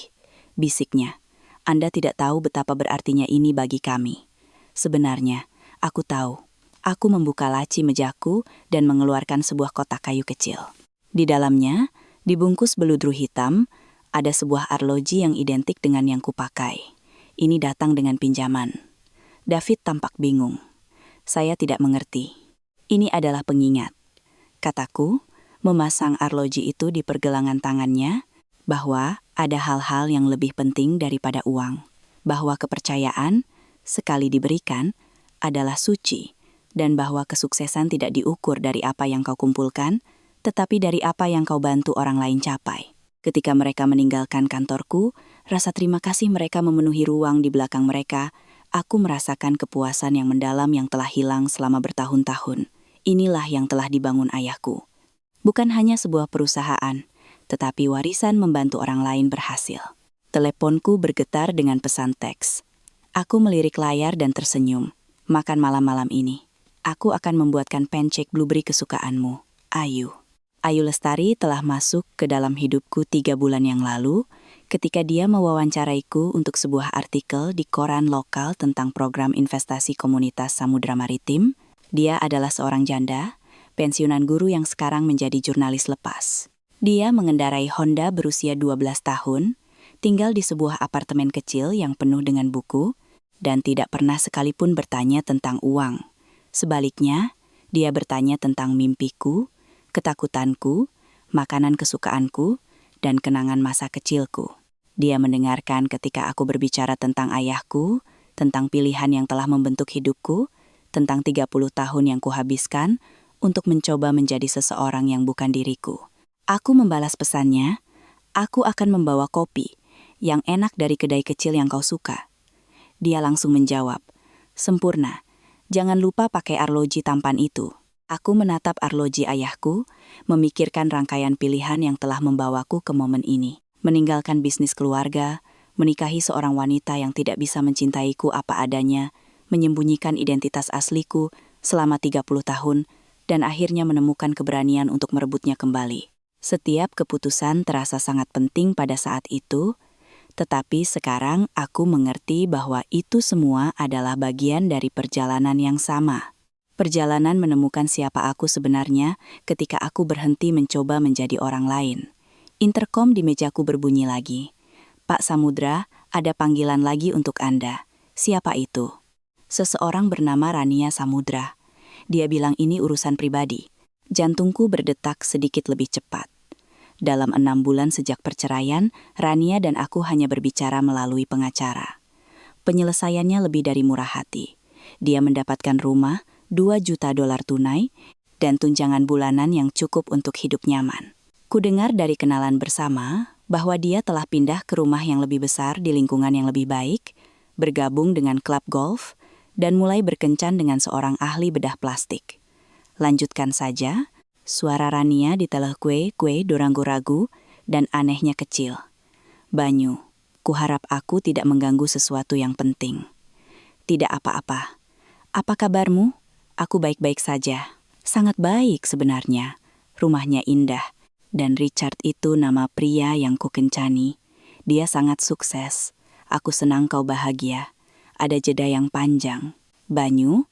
bisiknya. Anda tidak tahu betapa berartinya ini bagi kami. Sebenarnya, aku tahu. Aku membuka laci mejaku dan mengeluarkan sebuah kotak kayu kecil. Di dalamnya, dibungkus beludru hitam, ada sebuah arloji yang identik dengan yang kupakai. Ini datang dengan pinjaman. David tampak bingung. Saya tidak mengerti. Ini adalah pengingat, kataku, memasang arloji itu di pergelangan tangannya, bahwa ada hal-hal yang lebih penting daripada uang. Bahwa kepercayaan, sekali diberikan, adalah suci, dan bahwa kesuksesan tidak diukur dari apa yang kau kumpulkan, tetapi dari apa yang kau bantu orang lain capai. Ketika mereka meninggalkan kantorku, rasa terima kasih mereka memenuhi ruang di belakang mereka. Aku merasakan kepuasan yang mendalam yang telah hilang selama bertahun-tahun. Inilah yang telah dibangun ayahku. Bukan hanya sebuah perusahaan, tetapi warisan membantu orang lain berhasil. Teleponku bergetar dengan pesan teks. Aku melirik layar dan tersenyum. Makan malam-malam ini. Aku akan membuatkan pancake blueberry kesukaanmu. Ayu. Ayu Lestari telah masuk ke dalam hidupku 3 bulan yang lalu, ketika dia mewawancaraiku untuk sebuah artikel di koran lokal tentang program investasi komunitas Samudra Maritim. Dia adalah seorang janda, pensiunan guru yang sekarang menjadi jurnalis lepas. Dia mengendarai Honda berusia 12 tahun, tinggal di sebuah apartemen kecil yang penuh dengan buku, dan tidak pernah sekalipun bertanya tentang uang. Sebaliknya, dia bertanya tentang mimpiku, ketakutanku, makanan kesukaanku, dan kenangan masa kecilku. Dia mendengarkan ketika aku berbicara tentang ayahku, tentang pilihan yang telah membentuk hidupku, tentang 30 tahun yang kuhabiskan untuk mencoba menjadi seseorang yang bukan diriku. Aku membalas pesannya, aku akan membawa kopi yang enak dari kedai kecil yang kau suka. Dia langsung menjawab, sempurna, jangan lupa pakai arloji tampan itu. Aku menatap arloji ayahku, memikirkan rangkaian pilihan yang telah membawaku ke momen ini. Meninggalkan bisnis keluarga, menikahi seorang wanita yang tidak bisa mencintaiku apa adanya, menyembunyikan identitas asliku selama 30 tahun, dan akhirnya menemukan keberanian untuk merebutnya kembali. Setiap keputusan terasa sangat penting pada saat itu, tetapi sekarang aku mengerti bahwa itu semua adalah bagian dari perjalanan yang sama. Perjalanan menemukan siapa aku sebenarnya ketika aku berhenti mencoba menjadi orang lain. Interkom di mejaku berbunyi lagi. Pak Samudra, ada panggilan lagi untuk Anda. Siapa itu? Seseorang bernama Rania Samudra. Dia bilang ini urusan pribadi. Jantungku berdetak sedikit lebih cepat. Dalam 6 bulan sejak perceraian, Rania dan aku hanya berbicara melalui pengacara. Penyelesaiannya lebih dari murah hati. Dia mendapatkan rumah, $2 juta tunai, dan tunjangan bulanan yang cukup untuk hidup nyaman. Kudengar dari kenalan bersama bahwa dia telah pindah ke rumah yang lebih besar di lingkungan yang lebih baik, bergabung dengan klub golf, dan mulai berkencan dengan seorang ahli bedah plastik. Lanjutkan saja, suara Rania di telekue ragu-ragu dan anehnya kecil. Banyu, kuharap aku tidak mengganggu sesuatu yang penting. Tidak apa-apa. Apa kabarmu? Aku baik-baik saja. Sangat baik sebenarnya. Rumahnya indah. Dan Richard itu nama pria yang kukencani. Dia sangat sukses. Aku senang kau bahagia. Ada jeda yang panjang. Banyu,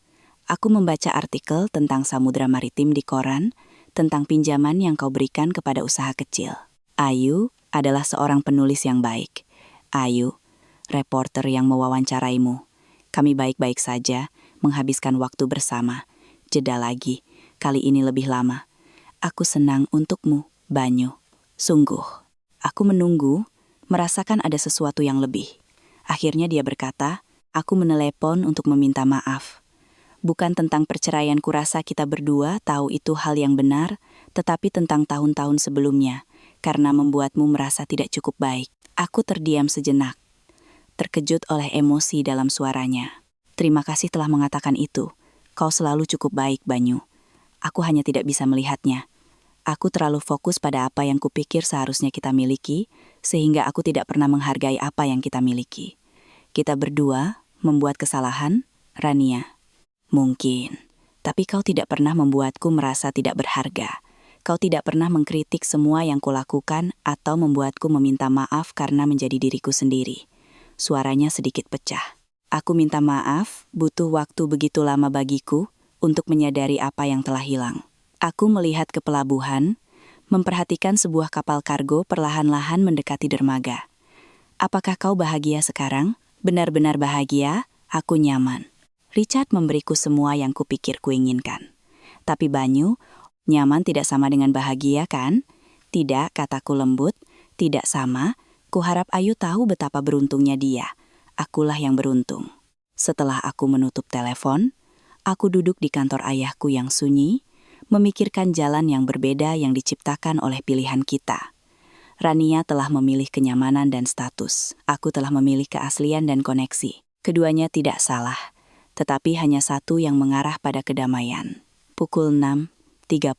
aku membaca artikel tentang samudra maritim di koran, tentang pinjaman yang kau berikan kepada usaha kecil. Ayu adalah seorang penulis yang baik. Ayu, reporter yang mewawancaraimu. Kami baik-baik saja, menghabiskan waktu bersama. Jeda lagi, kali ini lebih lama. Aku senang untukmu, Banyu. Sungguh, aku menunggu, merasakan ada sesuatu yang lebih. Akhirnya dia berkata, aku menelepon untuk meminta maaf. Bukan tentang perceraian kurasa kita berdua tahu itu hal yang benar, tetapi tentang tahun-tahun sebelumnya, karena membuatmu merasa tidak cukup baik. Aku terdiam sejenak, terkejut oleh emosi dalam suaranya. Terima kasih telah mengatakan itu. Kau selalu cukup baik, Banyu. Aku hanya tidak bisa melihatnya. Aku terlalu fokus pada apa yang kupikir seharusnya kita miliki, sehingga aku tidak pernah menghargai apa yang kita miliki. Kita berdua membuat kesalahan, Rania. Mungkin, tapi kau tidak pernah membuatku merasa tidak berharga. Kau tidak pernah mengkritik semua yang kulakukan atau membuatku meminta maaf karena menjadi diriku sendiri. Suaranya sedikit pecah. Aku minta maaf, butuh waktu begitu lama bagiku untuk menyadari apa yang telah hilang. Aku melihat ke pelabuhan, memperhatikan sebuah kapal kargo perlahan-lahan mendekati dermaga. Apakah kau bahagia sekarang? Benar-benar bahagia, aku nyaman. Richard memberiku semua yang kupikir kuinginkan. Tapi Banyu, nyaman tidak sama dengan bahagia kan? Tidak, kataku lembut, tidak sama. Kuharap Ayu tahu betapa beruntungnya dia. Akulah yang beruntung. Setelah aku menutup telepon, aku duduk di kantor ayahku yang sunyi, memikirkan jalan yang berbeda yang diciptakan oleh pilihan kita. Rania telah memilih kenyamanan dan status. Aku telah memilih keaslian dan koneksi. Keduanya tidak salah, tetapi hanya satu yang mengarah pada kedamaian. Pukul 6.30,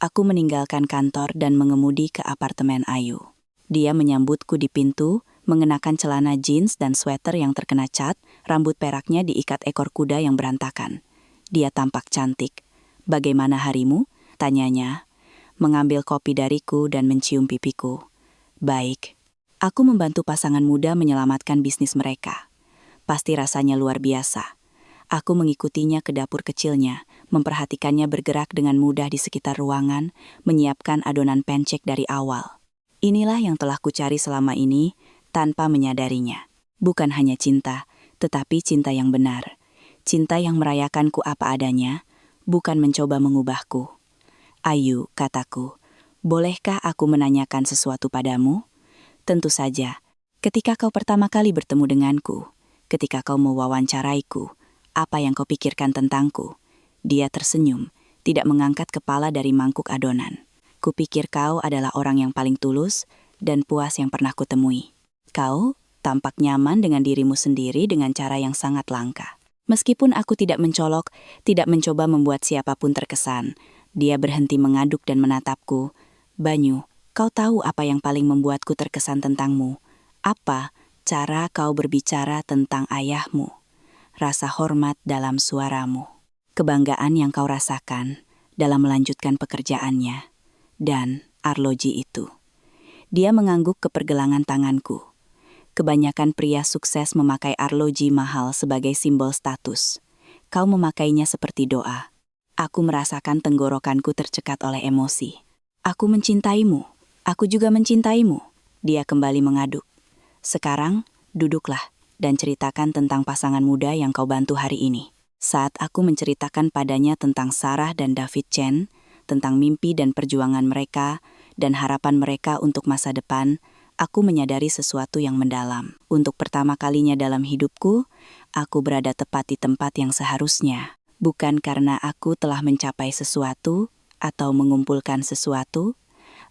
aku meninggalkan kantor dan mengemudi ke apartemen Ayu. Dia menyambutku di pintu, mengenakan celana jeans dan sweater yang terkena cat, rambut peraknya diikat ekor kuda yang berantakan. Dia tampak cantik. Bagaimana harimu? Tanyanya, mengambil kopi dariku dan mencium pipiku. Baik. Aku membantu pasangan muda menyelamatkan bisnis mereka. Pasti rasanya luar biasa. Aku mengikutinya ke dapur kecilnya, memperhatikannya bergerak dengan mudah di sekitar ruangan, menyiapkan adonan pancake dari awal. Inilah yang telah kucari selama ini, tanpa menyadarinya. Bukan hanya cinta, tetapi cinta yang benar. Cinta yang merayakanku apa adanya, bukan mencoba mengubahku. Ayu, kataku, bolehkah aku menanyakan sesuatu padamu? Tentu saja. Ketika kau pertama kali bertemu denganku, ketika kau mewawancaraiku, apa yang kau pikirkan tentangku? Dia tersenyum, tidak mengangkat kepala dari mangkuk adonan. Kupikir kau adalah orang yang paling tulus dan puas yang pernah kutemui. Kau tampak nyaman dengan dirimu sendiri dengan cara yang sangat langka. Meskipun aku tidak mencolok, tidak mencoba membuat siapapun terkesan, dia berhenti mengaduk dan menatapku. Banyu, kau tahu apa yang paling membuatku terkesan tentangmu? Apa cara kau berbicara tentang ayahmu? Rasa hormat dalam suaramu. Kebanggaan yang kau rasakan dalam melanjutkan pekerjaannya. Dan arloji itu. Dia mengangguk ke pergelangan tanganku. Kebanyakan pria sukses memakai arloji mahal sebagai simbol status. Kau memakainya seperti doa. Aku merasakan tenggorokanku tercekat oleh emosi. Aku mencintaimu. Aku juga mencintaimu. Dia kembali mengaduk. Sekarang, duduklah dan ceritakan tentang pasangan muda yang kau bantu hari ini. Saat aku menceritakan padanya tentang Sarah dan David Chen, tentang mimpi dan perjuangan mereka, dan harapan mereka untuk masa depan, aku menyadari sesuatu yang mendalam. Untuk pertama kalinya dalam hidupku, aku berada tepat di tempat yang seharusnya. Bukan karena aku telah mencapai sesuatu, atau mengumpulkan sesuatu,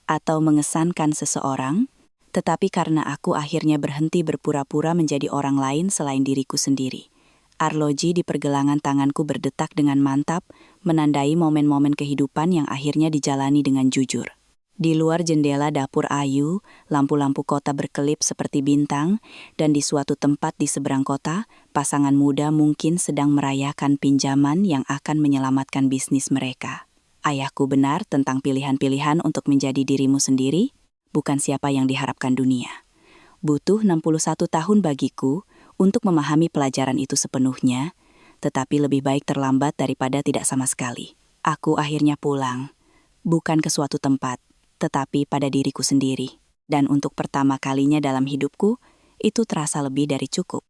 atau mengesankan seseorang, tetapi karena aku akhirnya berhenti berpura-pura menjadi orang lain selain diriku sendiri. Arloji di pergelangan tanganku berdetak dengan mantap, menandai momen-momen kehidupan yang akhirnya dijalani dengan jujur. Di luar jendela dapur Ayu, lampu-lampu kota berkelip seperti bintang, dan di suatu tempat di seberang kota, pasangan muda mungkin sedang merayakan pinjaman yang akan menyelamatkan bisnis mereka. Ayahku benar tentang pilihan-pilihan untuk menjadi dirimu sendiri, bukan siapa yang diharapkan dunia. Butuh 61 tahun bagiku untuk memahami pelajaran itu sepenuhnya, tetapi lebih baik terlambat daripada tidak sama sekali. Aku akhirnya pulang, bukan ke suatu tempat, tetapi pada diriku sendiri. Dan untuk pertama kalinya dalam hidupku, itu terasa lebih dari cukup.